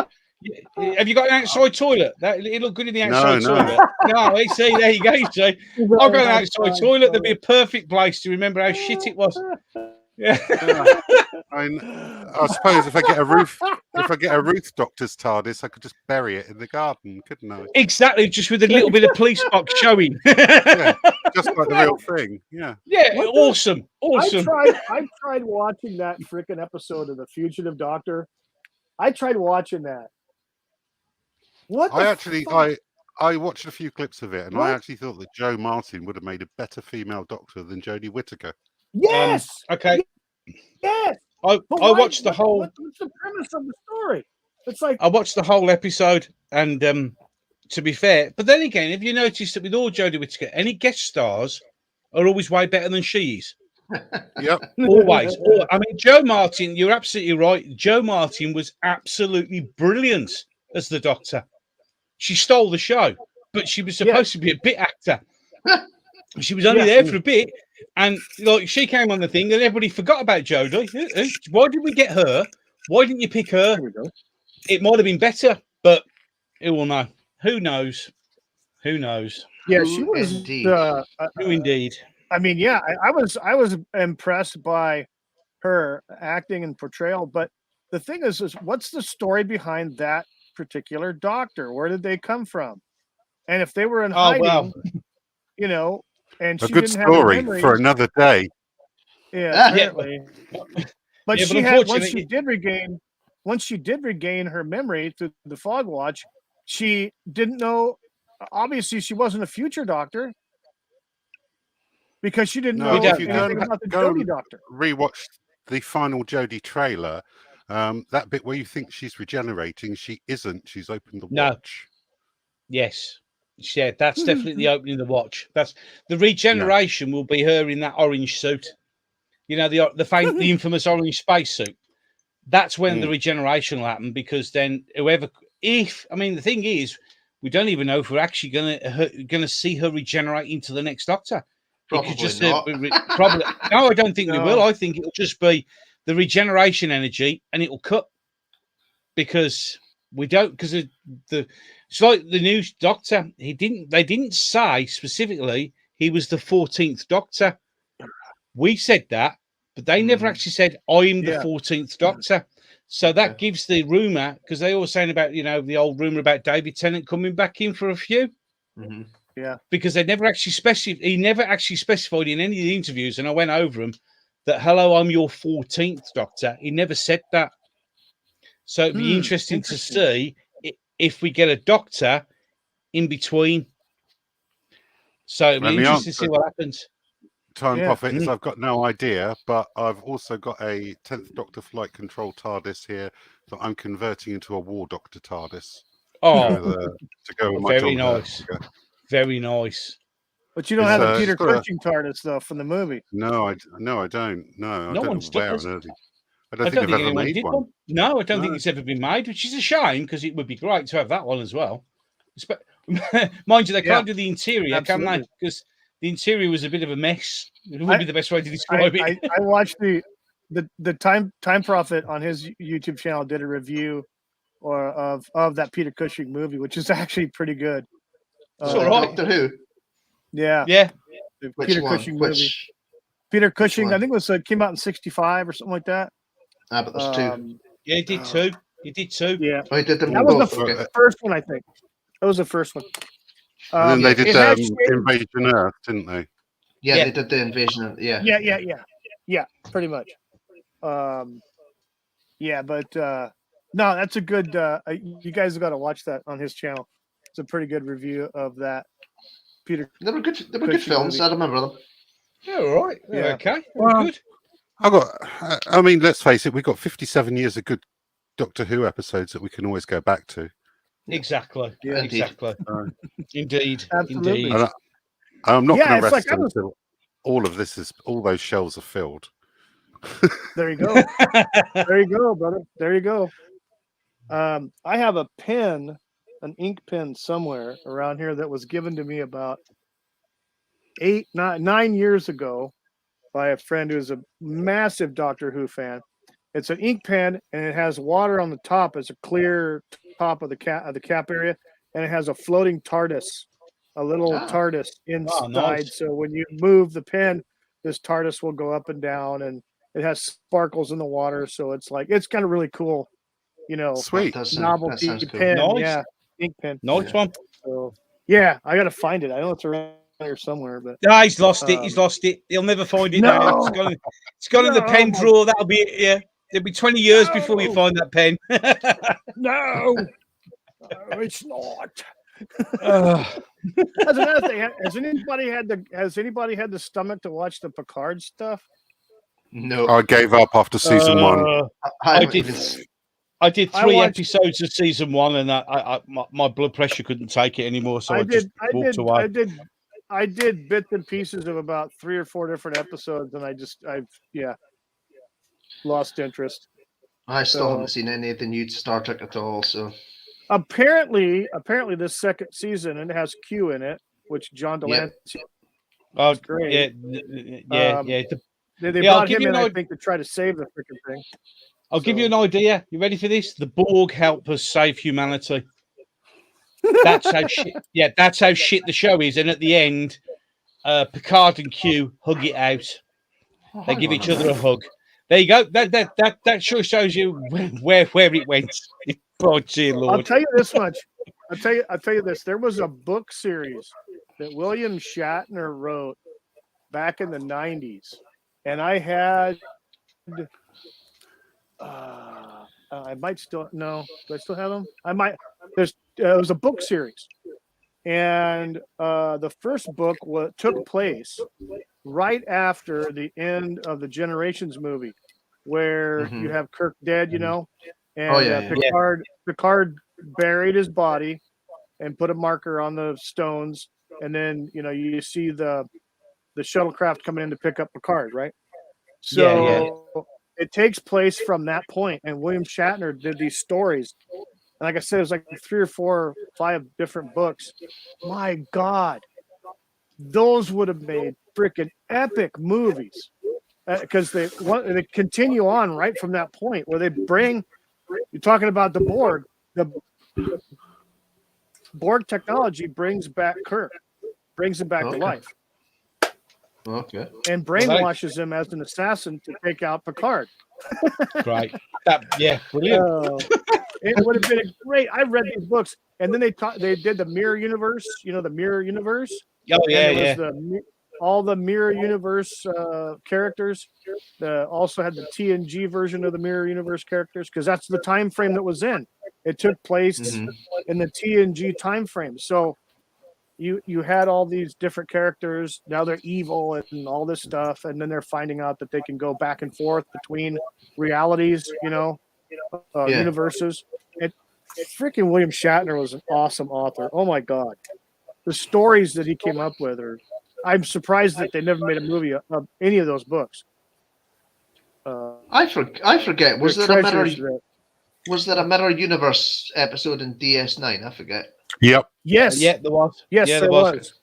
have you got an outside toilet? That it look good in the outside No. toilet. No, see, there you go. See, I've got an outside toilet. That'd be a perfect place to remember how shit it was. Yeah. I suppose if I get a Ruth Doctor's TARDIS, I could just bury it in the garden, couldn't I? Exactly, just with a little bit of police box showing. Yeah, just like the real thing. Yeah. Yeah, What the- awesome. Awesome. I tried watching that freaking episode of The Fugitive Doctor. I tried watching that. What the fuck? I watched a few clips of it, and What? I actually thought that Jo Martin would have made a better female Doctor than Jodie Whittaker. Yes. Okay. Yes. I But why- watched the whole. What's the premise of the story? It's like I watched the whole episode, and to be fair, but then again, have you noticed that with all Jodie Whittaker, any guest stars are always way better than she is? Yep. Always. I mean, Jo Martin, you're absolutely right. Jo Martin was absolutely brilliant as the Doctor. She stole the show, but she was supposed to be a bit actor. She was only there for a bit, and like she came on the thing, and everybody forgot about Jodie. Why did we get her? Why didn't you pick her? Here we go. It might have been better, but who will know? Who knows? Who knows? Yeah, she was. Indeed. Who indeed? I mean, yeah, I was impressed by her acting and portrayal, but the thing is what's the story behind that particular Doctor? Where did they come from? And if they were in hiding, well. you know, and A she good didn't have story memories, for another day. yeah, apparently. But Yeah, she but had once she did regain her memory through the fog watch, she didn't know. Obviously, she wasn't a future Doctor because she didn't No, know if you anything about the Jodie Doctor. Rewatch the final Jodie trailer. That bit where you think she's regenerating, she isn't. She's opened the No. watch. Yes. Yeah, that's definitely the opening of the watch. That's the regeneration will be her in that orange suit. You know, the infamous orange space suit. That's when the regeneration will happen, because then the thing is, we don't even know if we're actually gonna see her regenerate into the next Doctor. Probably No, I don't think we No. will. I think it'll just be the regeneration energy, and it'll cut because it's like the new Doctor. They didn't say specifically he was the 14th Doctor. We said that, but they never actually said I'm the 14th Doctor. So that gives the rumor, because they were saying about the old rumor about David Tennant coming back in for a few. Mm-hmm. Yeah, because they never actually specified. He never actually specified in any of the interviews, and I went over them, that hello, I'm your 14th Doctor. He never said that. So it'd be interesting to see if we get a Doctor in between. So it'd be interesting to see what happens. Time Prophet is I've got no idea, but I've also got a 10th Doctor flight control TARDIS here that I'm converting into a War Doctor TARDIS. Oh, to go with my very John nice. Hurt. Very nice. but you don't have a Peter it's got a- Cushing TARDIS though from the movie. No, I don't. No, I No don't one know where on does. earth. I don't think they've ever anyone made did one. No, I don't think No. it's ever been made, which is a shame because it would be great to have that one as well. Mind you, they Yeah, can't do the interior, can they? absolutely. Because the interior was a bit of a mess. It would be the best way to I, describe it. I watched the Time Prophet on his YouTube channel did a review of that Peter Cushing movie, which is actually pretty good. It's all right. Doctor Who. Yeah, Yeah. the Which Peter one? Cushing movie. Which? Peter Cushing, one? I think it was came out in '65 or something like that. But there's two. Yeah, he did too. He did too. Yeah, Oh, he did them that was both. the Okay. first one, I think. That was the first one. And then yeah, they did it has Invasion Earth, didn't they? Yeah, Yeah. they did the invasion. Yeah. Yeah, pretty much. Yeah, but no, that's a good. You guys have got to watch that on his channel. It's a pretty good review of that Peter. They were good. They were good Cushing films. movie. I remember them. Yeah, all right. Yeah. Okay. Well, Good. I mean, let's face it, we've got 57 years of good Doctor Who episodes that we can always go back to. Exactly. Yeah. Indeed. Exactly. Right. Indeed. Absolutely. Indeed. And I'm not Yeah, going to it's rest like I was- until all those shelves are filled. There you go. There you go, brother. There you go. I have a pen, an ink pen somewhere around here that was given to me about 9 years ago by a friend who's a massive Doctor Who fan. It's an ink pen and it has water on the top. It's a clear top of the cap area, and it has a floating TARDIS, a little TARDIS inside. nice. So when you move the pen, this TARDIS will go up and down, and it has sparkles in the water. So it's kind of really cool, Sweet. That novelty sounds cool. pen. Nice. Yeah, ink pen. Nice one. So yeah, I got to find it. I know it's around here somewhere, but No, he's lost it. He's lost it. He'll never find it. No. Now. It's gone in the pen No. drawer. That'll be it. Yeah. It'll be 20 years before you No. find that pen. no, it's not. Ugh. That's another thing. Has anybody had the stomach to watch the Picard stuff? No, I gave up after season one. I did. even. I did I 3 watched- episodes of season 1, and my blood pressure couldn't take it anymore, so I just walked away. I did bits and pieces of about 3 or 4 different episodes, and I've lost interest. I still So- haven't seen any of the new Star Trek at all. So Apparently, this second season, it has Q in it, which John Delancey. Oh, great. Yeah. They Yeah, I'll brought give him you in, an I idea. think, to try to save the freaking thing. I'll give you an idea. You ready for this? The Borg help us save humanity. That's how shit. Yeah, that's how shit the show is. And at the end, Picard and Q hug it out. They give each other a hug. There you go. That sure shows you where it went. Oh, dear I'll Lord. tell you this much. I'll tell you this. There was a book series that William Shatner wrote back in the 90s, and I had. I might still no. Do I still have them? I might. It was a book series, and the first book took place right after the end of the Generations movie, where you have Kirk dead, and Picard buried his body and put a marker on the stones, and then you see the shuttlecraft coming in to pick up Picard, right? So it takes place from that point, and William Shatner did these stories. And like I said, it was like 3 or 4 or 5 different books. My God, those would have made freaking epic movies because they continue on right from that point where they bring. You're talking about the Borg. The Borg technology brings back Kirk, brings him back to life. Okay. And brainwashes him as an assassin to take out Picard. Right. Brilliant. It would have been a great. I read these books, and then they did the Mirror Universe. The Mirror Universe. Oh yeah. All the Mirror Universe characters. Also had the TNG version of the Mirror Universe characters because that's the time frame that was in. It took place in the TNG time frame. So you had all these different characters. Now they're evil and all this stuff, and then they're finding out that they can go back and forth between realities. Universes. And freaking William Shatner was an awesome author. Oh my God, the stories that he came up with I'm surprised that they never made a movie of any of those books. I forget. Was there a mirror? That... Was there a Mirror Universe episode in DS9? I forget. Yep. Yes. Yeah, there was. Yes, yeah, there was.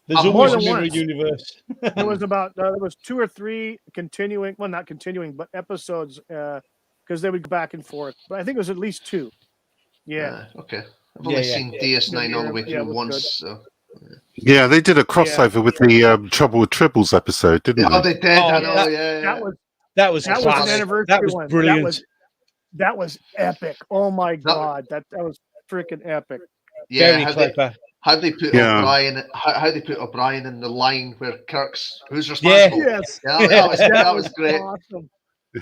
There's More always a than mirror once. universe. There was about there was 2 or 3 continuing, well, not continuing, but episodes because they would go back and forth. But I think it was at least 2. Yeah. Okay. I've only seen DS9 all the way through once. Good. So. Yeah, they did a crossover with the Trouble with Tribbles episode, didn't they? Oh, they did. I know. That was an anniversary that was one. Brilliant. That was epic. Oh my god, that was freaking epic. Yeah, very clever. How they put O'Brien? How they put O'Brien in the line where Kirk's who's Yeah, responsible? yes, that was great. Awesome.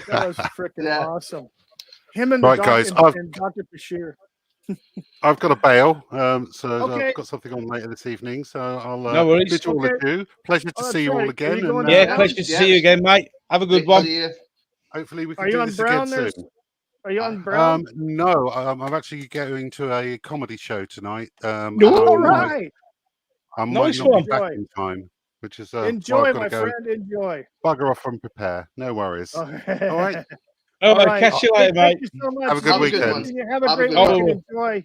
That was freaking awesome. Him and guys, and Dr. Bashir. I've got to bail, so I've got something on later this evening. So I'll bid you all adieu. Pleasure to see you all again. And, pleasure to see you again, mate. Have a good one. Hopefully we can do this again soon. Are you on Brown? No, I'm actually going to a comedy show tonight. All right. I might not be back in time, which is enjoy, my friend. Enjoy. Bugger off and prepare. No worries. Okay. All right. All right. Catch you later, mate. Thank you so much. Have a good weekend. Have a great weekend. Enjoy.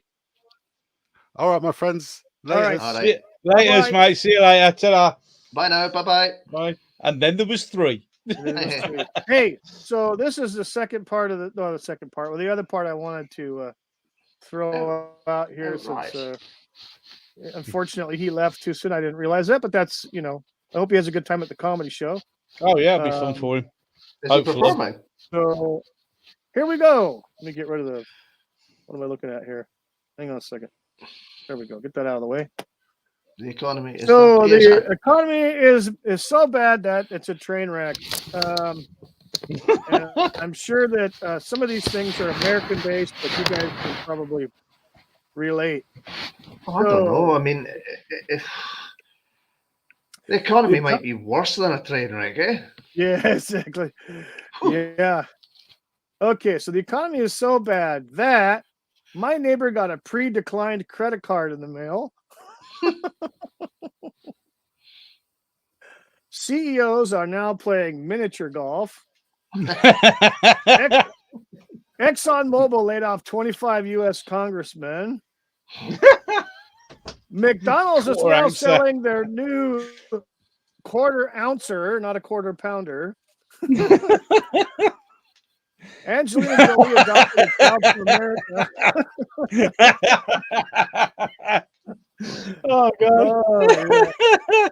All right, my friends. Later, later, mate. See you later. Ta-da. Bye now. Bye-bye. Bye. And then there was 3. Hey, so this is the second part of the second part. Well, the other part I wanted to throw out here since unfortunately he left too soon. I didn't realize that, but that's I hope he has a good time at the comedy show. Oh yeah, it'll be fun for him. Is he performing? So here we go. Let me get rid of the. What am I looking at here? Hang on a second. There we go. Get that out of the way. The economy is the economy is so bad that it's a train wreck. And I'm sure that some of these things are American based, but you guys can probably relate. I don't know. I mean, if the economy might be worse than a train wreck, eh? Yeah, exactly. Yeah. Okay, so the economy is so bad that my neighbor got a pre-declined credit card in the mail. CEOs are now playing miniature golf. ExxonMobil laid off 25 U.S. congressmen. McDonald's is now selling their new quarter ouncer, not a quarter pounder. Angelina Jolie adopted a child from America. Oh God! Oh, yeah.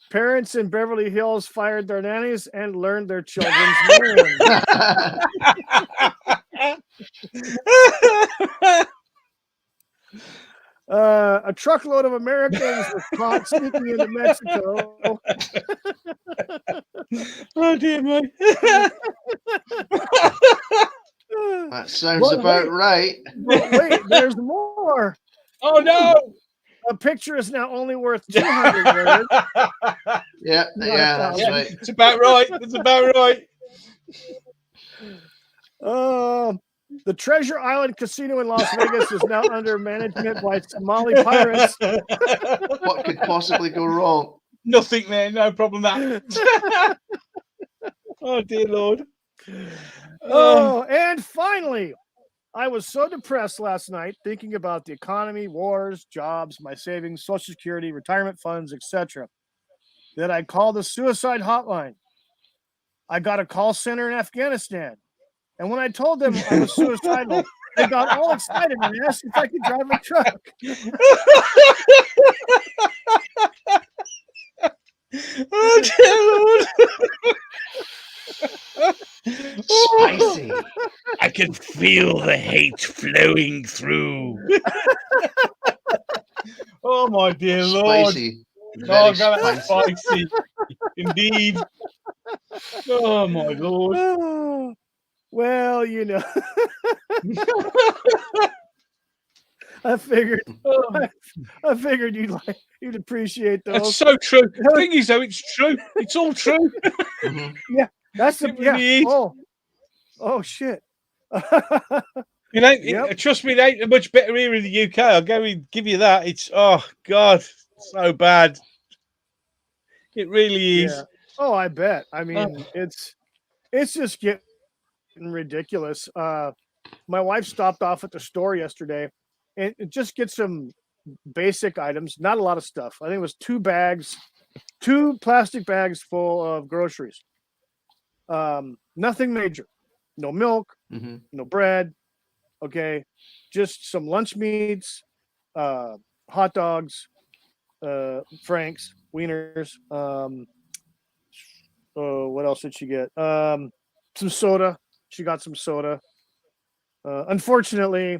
Parents in Beverly Hills fired their nannies and learned their children's names. A truckload of Americans was caught sneaking into Mexico. Oh dear me. That sounds about right. Wait, there's more. Oh no! A picture is now only worth 200 words. Yeah, that's right. It's about right. It's about right. The Treasure Island Casino in Las Vegas is now under management by Somali pirates. What could possibly go wrong? Nothing, man. No problem. That. Oh dear Lord. Oh, and finally, I was so depressed last night thinking about the economy, wars, jobs, my savings, Social Security, retirement funds, etc., that I called the suicide hotline. I got a call center in Afghanistan. And when I told them I was suicidal, they got all excited and asked if I could drive a truck. Oh, dear Lord. Spicy. I can feel the hate flowing through. Oh, my dear Lord. Spicy. Oh, God, that's spicy. Indeed. Oh, my Lord. Well, I figured you'd appreciate those. That's so true. The thing is, though, it's true. It's all true. Mm-hmm. Yeah, that's the really Oh shit. Trust me, it ain't much better here in the UK. I'll go and give you that. It's God, so bad. It really is. Yeah. Oh, I bet. I mean, it's it's just getting ridiculous. My wife stopped off at the store yesterday and just get some basic items, not a lot of stuff. I think it was 2 plastic bags full of groceries. Nothing major. No milk, no bread. Okay. Just some lunch meats, hot dogs, Frank's, wieners. What else did she get? Some soda. She got some soda. Unfortunately,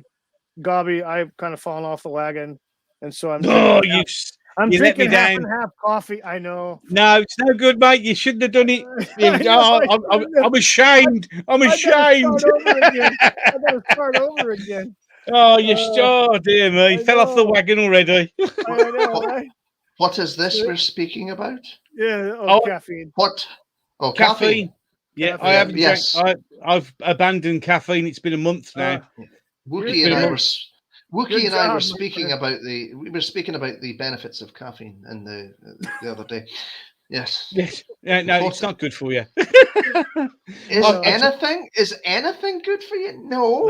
Gobby, I've kind of fallen off the wagon, and so I'm you let me drinking half down. and half coffee. I know. No, it's no good, mate. You shouldn't have done it. I know, I'm ashamed. I'm ashamed. I gotta start over again. Oh, oh dear me. Fell off the wagon already. I know, right? What is this we're speaking about? Yeah. Oh, caffeine. What? Oh, Caffeine. Yeah, Caffeine. I haven't Yes. drank. I've abandoned caffeine. It's been a month now. Wookie Good and I job. were Wookie and I job, were my speaking friend. about the benefits of caffeine in the other day. Yes. Yes. Yeah, no, it's not good for you. Is Oh, anything good for you? No.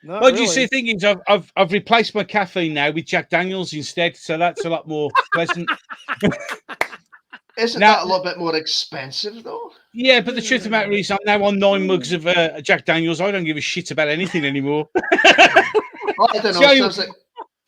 Not Well, really. you see, the thing is, I've replaced my caffeine now with Jack Daniels instead, so that's a lot more pleasant. Isn't Now- that a little bit more expensive though? Yeah, but the truth of the matter is, I'm now on 9 mugs of Jack Daniels. I don't give a shit about anything anymore. Well, I don't See know. how you-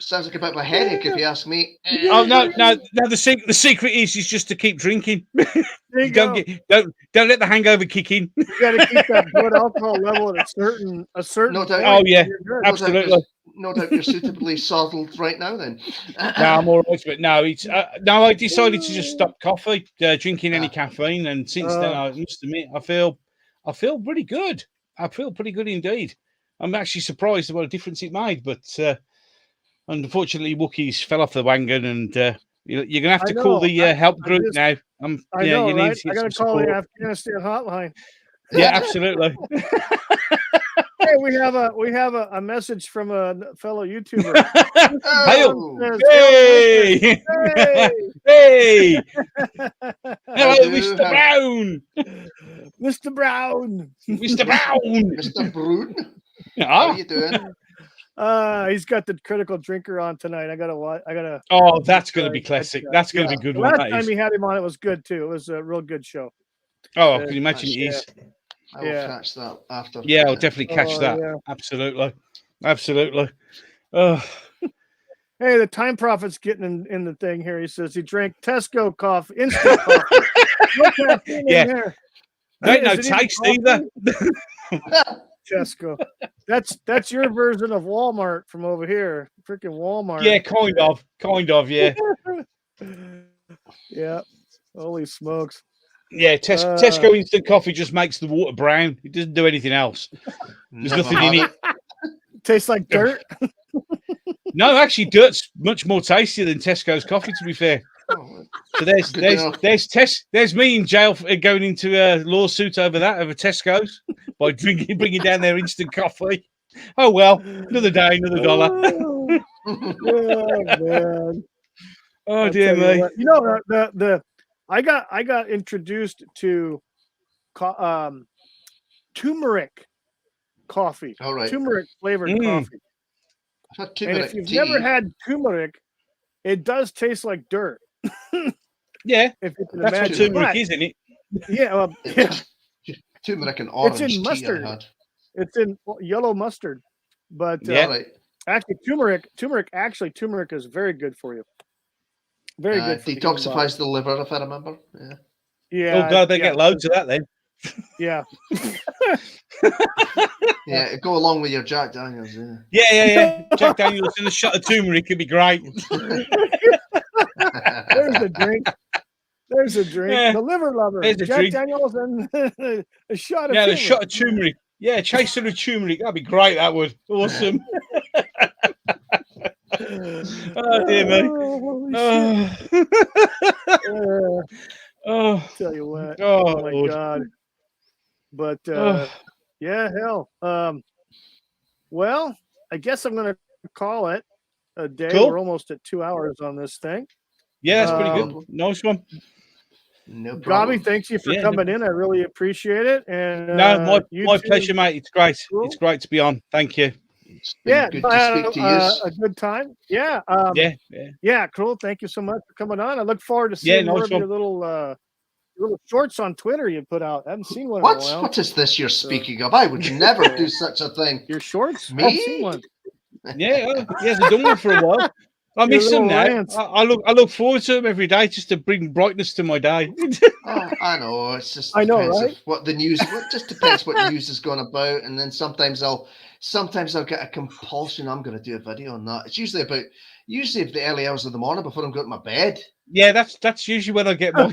Sounds like a bit of a headache if you ask me. Oh no! The secret is just to keep drinking. There you go. Don't let the hangover kick in. You got to keep that blood alcohol level at a certain. No doubt. point. Oh, yeah. You're good. Absolutely. No doubt you're suitably saddled right now. Then. No, I'm all right, but no, it's no. I decided to just stop coffee, drinking any caffeine, and since then, I must admit, I feel pretty good. I feel pretty good indeed. I'm actually surprised at what a difference it made, but unfortunately, Wookiees fell off the wagon, and you're going to have to call the help group now. I yeah, know, you right? need to get I got to some call the support. Afghanistan hotline. Yeah, absolutely. Hey, we have a message from a fellow YouTuber. Oh, Hey! Hey! Hey! Hello, do Mr. have- Brown! Mr. Brown. Mr. Brown! Mr. Broon, how Ah. are you doing? He's got the critical drinker on tonight. I gotta. Oh, that's going to be classic. That's going to be a good The one. last That time is. he had him on, it was good too. It was a real good show. Oh, I can imagine it is. I will catch that after. Yeah, I'll definitely catch that. Yeah. Absolutely. Oh, Hey, the Time Prophet's getting in the thing here. He says he drank Tesco coffee, instant coffee. No caffeine Yeah. in there. ain't no Is it even taste coffee? either. Tesco. That's your version of Walmart from over here. Freaking Walmart. Yeah, kind of, yeah. Yeah. Holy smokes. Yeah, Tesco instant coffee just makes the water brown. It doesn't do anything else. There's Never nothing in had it. Tastes like dirt. No, actually, dirt's much more tastier than Tesco's coffee. To be fair, Oh, so Good there's me in jail for going into a lawsuit over Tesco's by bringing down their instant coffee. Oh well, another day, another dollar. Oh, man. Oh I'll dear tell you me. what. You know, I got introduced to turmeric coffee. All right. Turmeric flavored coffee. I've had And turmeric if you've tea. never had turmeric, it does taste like dirt. Yeah, If you can that's what imagine. turmeric But, is, isn't it? yeah, well, Turmeric and orange tea mustard. I had. it's in yellow mustard. But Yeah. All right. actually, turmeric is very good for you. Very good for the human body. Detoxifies the liver, if I remember. Yeah. Yeah. Oh god, they get loads of that then. Yeah. Yeah, go along with your Jack Daniels. Yeah. Yeah. Jack Daniels and a shot of turmeric could be great. There's a drink. There's a drink. Yeah. The liver lover. There's a Jack drink. Daniels and a shot of Yeah, the turmeric. shot of turmeric. Yeah, chaser of turmeric. That'd be great. That would awesome. Oh dear me. Holy shit. Oh, oh, Tell you what. oh, Oh my Lord. god. But Oh. yeah, hell. Well, I guess I'm gonna call it a day. Cool. We're almost at 2 hours on this thing. Yeah, that's pretty Um, good. Nice one. No problem. Gobby, thanks you for coming in. I really appreciate it. And no, you my too. pleasure, mate. It's great. Cool. It's great to be on. Thank you. It's been good to speak to you. A good time. Yeah. Yeah. Cool. Thank you so much for coming on. I look forward to seeing more of your little shorts on Twitter you put out. I haven't seen one in a while. What is this you're speaking of? I would never do such a thing. Your shorts? Me? I haven't seen one. Yeah, he hasn't done one for a while. I miss them now. I look forward to them every day just to bring brightness to my day. Oh, I know. It's just I know, depends right? what the news. It just depends what news is going about, and then sometimes I'll get a compulsion. I'm going to do a video on that. It's usually the early hours of the morning before I'm going to my bed. Yeah, that's usually when I get my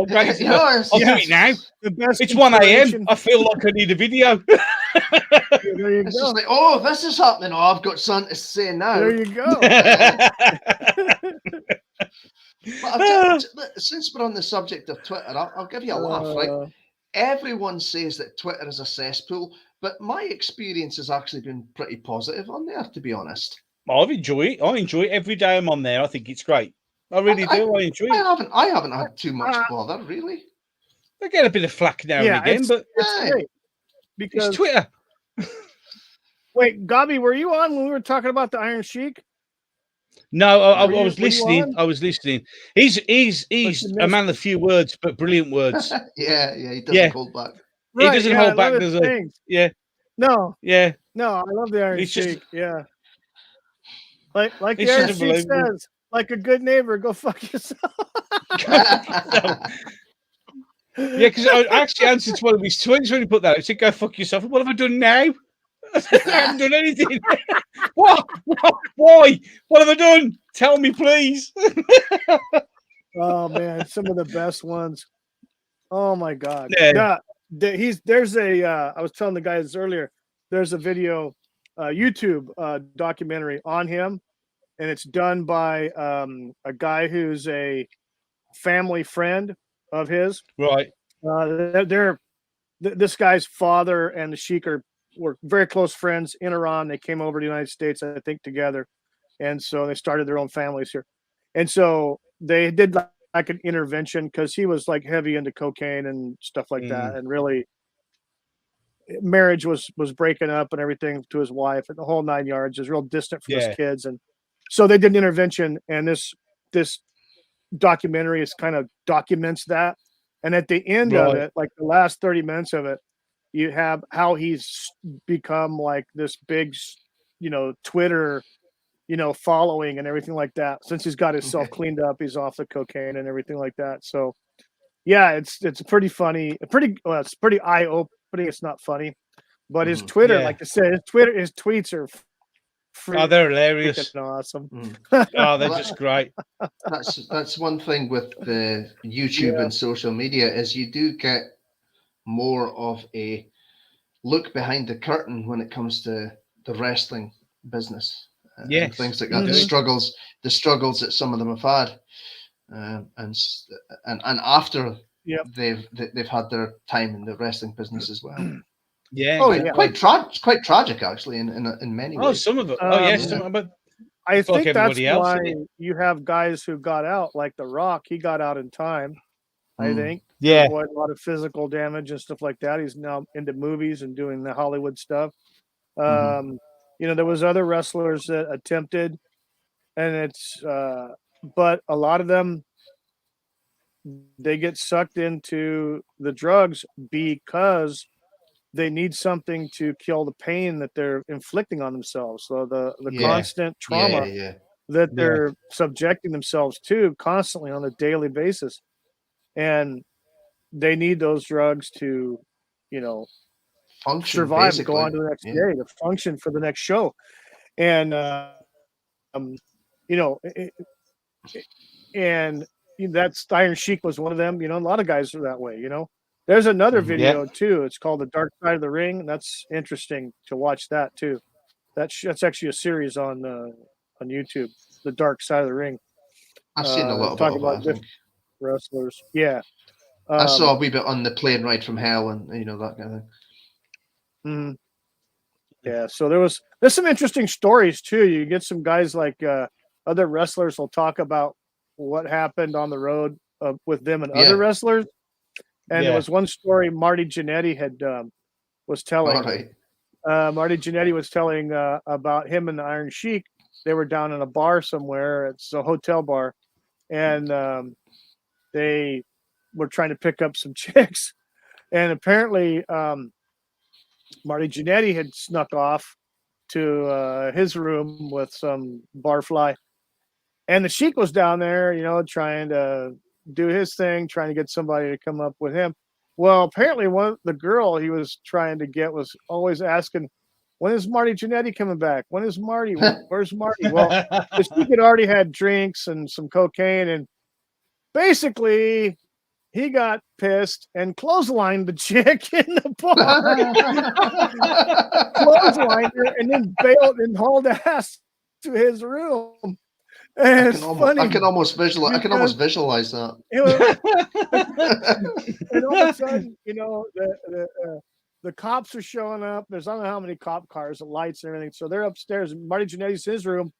greatest. You know, I'll do it now. It's 1 a.m. I feel like I need a video. There you It's go. just like, oh, this is happening. Oh, I've got something to say now. There you go. But since we're on the subject of Twitter, I'll give you a laugh. Right? Everyone says that Twitter is a cesspool, but my experience has actually been pretty positive on there, to be honest. I enjoy it. I enjoy it every day I'm on there. I think it's great. I really do. I enjoy it. I haven't had too much bother, really. I get a bit of flack now and again, but it's great because it's Twitter. Wait, Gobby, were you on when we were talking about the Iron Sheik? No, I was listening. I was listening. He's a man of few words, but brilliant words. yeah, he doesn't hold back. He doesn't hold back, does he? Yeah. No. Yeah. No, I love the Iron Sheik. Yeah. Like the it's Iron just Sheik says, like a good neighbor, go fuck yourself. Yeah, because I actually answered to one of his twins when he put that. I said, "Go fuck yourself." What have I done now? I haven't done anything. What? Why? What have I done? Tell me, please. Oh man, some of the best ones. Oh my god. Yeah. There's a I was telling the guys earlier, there's a video YouTube documentary on him, and it's done by a guy who's a family friend of his. Right. This guy's father and the Sheik were very close friends in Iran. They came over to the United States, I think, together, and so they started their own families here. And so they did like an intervention because he was like heavy into cocaine and stuff like that, and really marriage was breaking up and everything to his wife and the whole 9 yards. Is real distant from his kids, and so they did an intervention, and this documentary is kind of documents that. And at the end of it, like the last 30 minutes of it, you have how he's become like this big, Twitter, following and everything like that. Since he's got himself cleaned up, he's off the cocaine and everything like that. So, yeah, it's pretty funny. It's pretty eye opening. It's not funny, but his Twitter, like I said, his tweets are. They're hilarious. Awesome. Oh, they're just great. That's one thing with the YouTube and social media is you do get more of a look behind the curtain when it comes to the wrestling business. And things like that. The struggles that some of them have had, and after they've had their time in the wrestling business as well. Yeah. Quite tragic actually in many ways. Oh, some of it. Some of it. I think that's why you have guys who got out, like The Rock. He got out in time, I think. Yeah. Avoid a lot of physical damage and stuff like that. He's now into movies and doing the Hollywood stuff. There was other wrestlers that attempted, and but a lot of them, they get sucked into the drugs because they need something to kill the pain that they're inflicting on themselves. So the constant trauma that they're subjecting themselves to constantly on a daily basis. And they need those drugs to, function, survive and go on to the next day, to function for the next show. And, and that's Iron Sheik was one of them. A lot of guys are that way, There's another video too. It's called The Dark Side of the Ring. And that's interesting to watch that too. That's actually a series on YouTube, The Dark Side of the Ring. I've seen a lot talk about different wrestlers. Yeah. I saw a wee bit on the plane ride from hell and that kind of thing. Yeah, so there's some interesting stories too. You get some guys like other wrestlers will talk about what happened on the road with them and Yeah. other wrestlers. And there Yeah. was one story Marty Jannetty was telling. All right. Marty Jannetty was telling about him and the Iron Sheik. They were down in a bar somewhere. It's a hotel bar, and they were trying to pick up some chicks. And apparently, Marty Jannetty had snuck off to his room with some barfly, and the Sheik was down there, trying to do his thing, trying to get somebody to come up with him. Well, apparently, the girl he was trying to get was always asking, "When is Marty Jannetty coming back? When is Marty? Where's Marty?" Well, the Sheik had already had drinks and some cocaine, and basically, he got pissed and clotheslined the chick in the bar. Clotheslined her and then bailed and hauled ass to his room. And it's funny. I can almost visualize that. And all of a sudden, the cops are showing up. There's I don't know how many cop cars, the lights and everything. So they're upstairs. Marty Jannetty's in his room.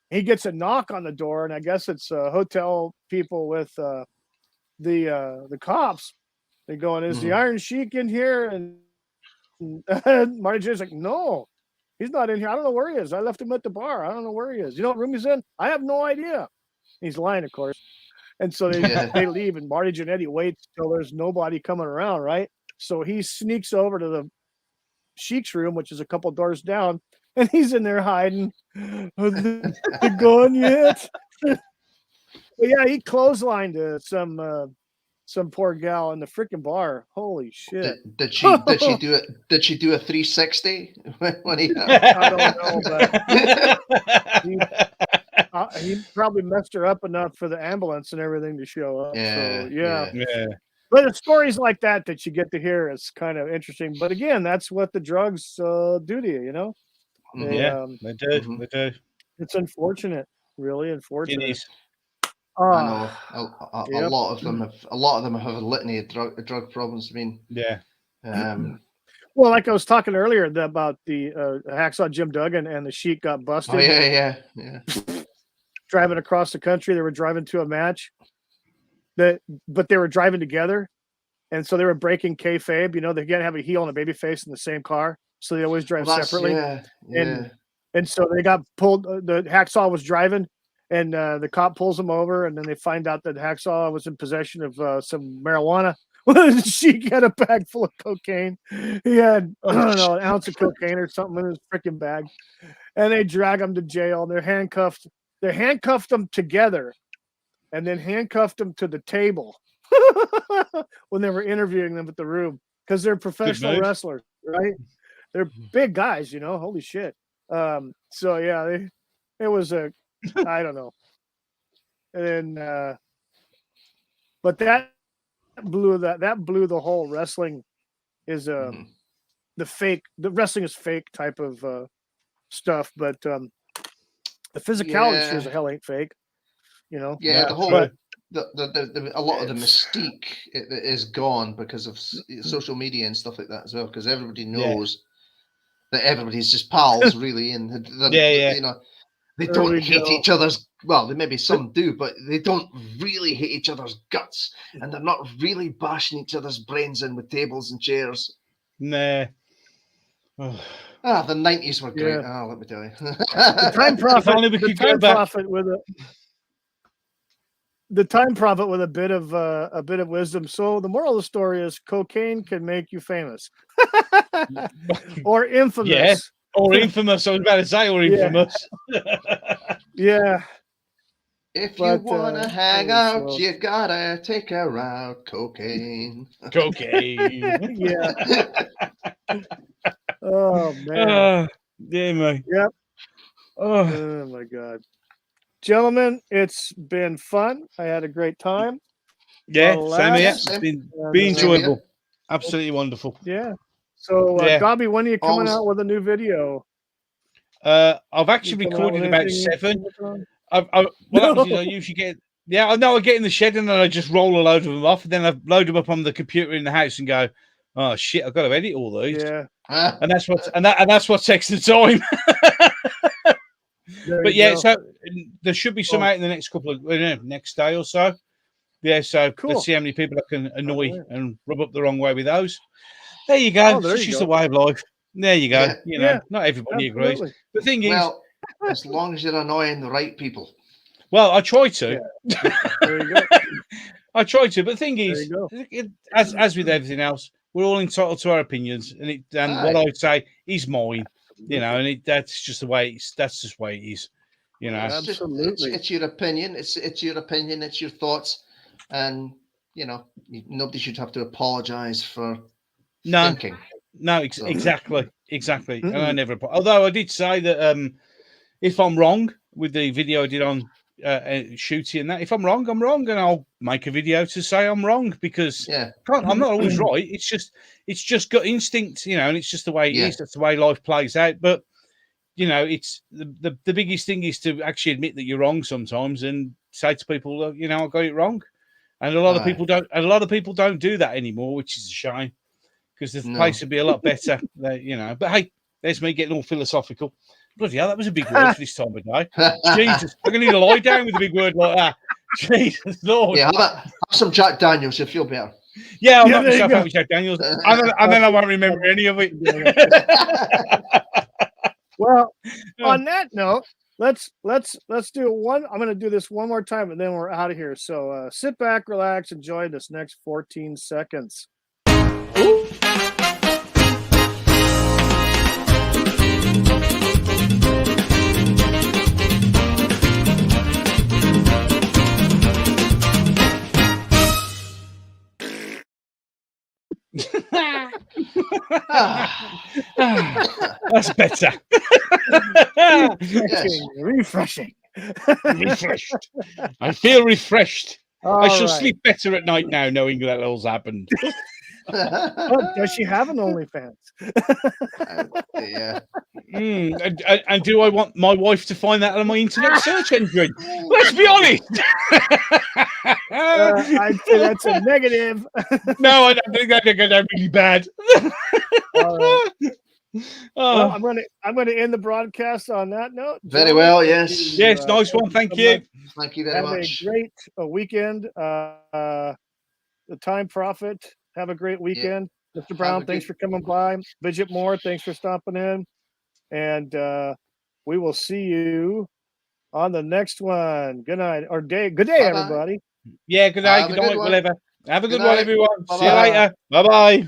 He gets a knock on the door, and I guess it's hotel people with the cops. They going, "Is the Iron Sheik in here?" And Marty Jannetty's like, "No, he's not in here. I don't know where he is. I left him at the bar. I don't know where he is. You know what room he's in? I have no idea." He's lying, of course. And so they leave, and Marty Jannetty waits till there's nobody coming around, right? So he sneaks over to the Sheik's room, which is a couple doors down, and he's in there hiding. Are they gone yet? But yeah, he clotheslined some poor gal in the freaking bar. Holy shit! Did she do it? Did she do a 360 when he? I don't know, but he probably messed her up enough for the ambulance and everything to show up. Yeah, so, yeah. Yeah. But it's stories like that you get to hear. It's kind of interesting. But again, that's what the drugs do to you. They do. They do. It's unfortunate, really unfortunate. It is. I know a lot of them have a litany of drug problems. I mean, yeah. Well, like I was talking earlier about the Hacksaw Jim Duggan and the Sheik got busted. Oh yeah. Driving across the country, they were driving to a match. But they were driving together, and so they were breaking kayfabe. They can't have a heel and a baby face in the same car, so they always drive separately. Yeah. And so they got pulled. The Hacksaw was driving, and the cop pulls him over, and then they find out that Hacksaw was in possession of some marijuana. She had a bag full of cocaine. He had, I don't know, an ounce of cocaine or something in his freaking bag. And they drag him to jail. They're handcuffed. They handcuffed them together and then handcuffed them to the table when they were interviewing them at the room because they're professional wrestlers, right? They're big guys, holy shit. So yeah, it was I don't know. And but that blew the whole wrestling is the wrestling is fake type of stuff, but the physicality sure as hell ain't fake, Yeah, the whole but, a lot of the mystique is gone because of social media and stuff like that as well, because everybody knows that everybody's just pals really, and they don't hate each other's. Well, maybe some do, but they don't really hate each other's guts, and they're not really bashing each other's brains in with tables and chairs. Nah. The 90s were great. Oh, let me tell you. The time prophet with a bit of wisdom. So the moral of the story is cocaine can make you famous, or infamous. Yeah. Or infamous. I was about to say, or infamous. Yeah. If you want to hang out, you gotta take her out. Cocaine. Cocaine. Yeah. Oh, man. Yeah, mate. Yep. Oh, my God. Gentlemen, it's been fun. I had a great time. Yeah, same here. It's been enjoyable. Absolutely wonderful. Yeah. So, Dobby, when are you coming out with a new video? I've actually recorded about 7. I usually get. Yeah, I know. I get in the shed and then I just roll a load of them off, and then I load them up on the computer in the house and go, "Oh shit, I've got to edit all these." Yeah, and that's what takes the time. But yeah, so there should be some out in the next next day or so. Yeah, so Cool. let's see how many people I can annoy yeah. and rub up the wrong way with those. There you go. Oh, there It's you just go. the way of life. There you go. Yeah. You know, Yeah, not everybody agrees. absolutely. The thing is, Well, as long as you're annoying the right people. well, I try to. There you go. I try to, but the thing There is, you go. as with everything else, we're all entitled to our opinions, and what Aye. I would say is mine. You know, and that's just the way that's just the way it is. You know, It's just Absolutely. it's your opinion. It's your opinion. It's your thoughts, and you know nobody should have to apologize for no, thinking. no, So- exactly, and I Mm-mm. never. Although I did say that if I'm wrong with the video I did on shooting and that, if I'm wrong, I'm wrong, and I'll make a video to say I'm wrong because Yeah, I'm not always right. It's just gut instinct, you know, and it's just the way it Yeah. is. That's the way life plays out. But you know, it's the biggest thing is to actually admit that you're wrong sometimes and say to people, you know, I got it wrong. And a lot of Aye. people don't. And a lot of people don't do that anymore, which is a shame because the No. place would be a lot better. You know, but hey, there's me getting all philosophical. Bloody hell, that was a big word for this time of day. Jesus, I'm gonna need to lie down with a big word like that. Jesus Lord. Yeah, have some Jack Daniels. You'll feel better. Yeah, I'll Yeah, knock there you myself go. out with Jack Daniels, and then I won't remember any of it. Well, on that note, let's do one. I'm going to do this one more time, and then we're out of here. So sit back, relax, enjoy this next 14 seconds. That's better. Refreshing. Refreshed. I feel refreshed. I shall All right. sleep better at night now, knowing that all's happened. Oh, does she have an OnlyFans? Yeah. And do I want my wife to find that on my internet search engine? Let's be honest. I'd say that's a negative. No, I don't think that's really bad. All right. Well, Oh, I'm gonna end the broadcast on that note. Very Gentlemen, well, thank yes. you, yes, nice one. Thank so you. much. Thank you very Have much. a great weekend. The Time Prophet. Have a great weekend. Mr. Brown, a thanks good- for coming by. Bridget Moore, thanks for stopping in. And we will see you on the next one. Good night or day. Good day, Bye-bye. everybody. Yeah, good day, Have a good good night, one. whatever. Have a Good good one, night. everyone. See you Bye-bye. later. Bye bye.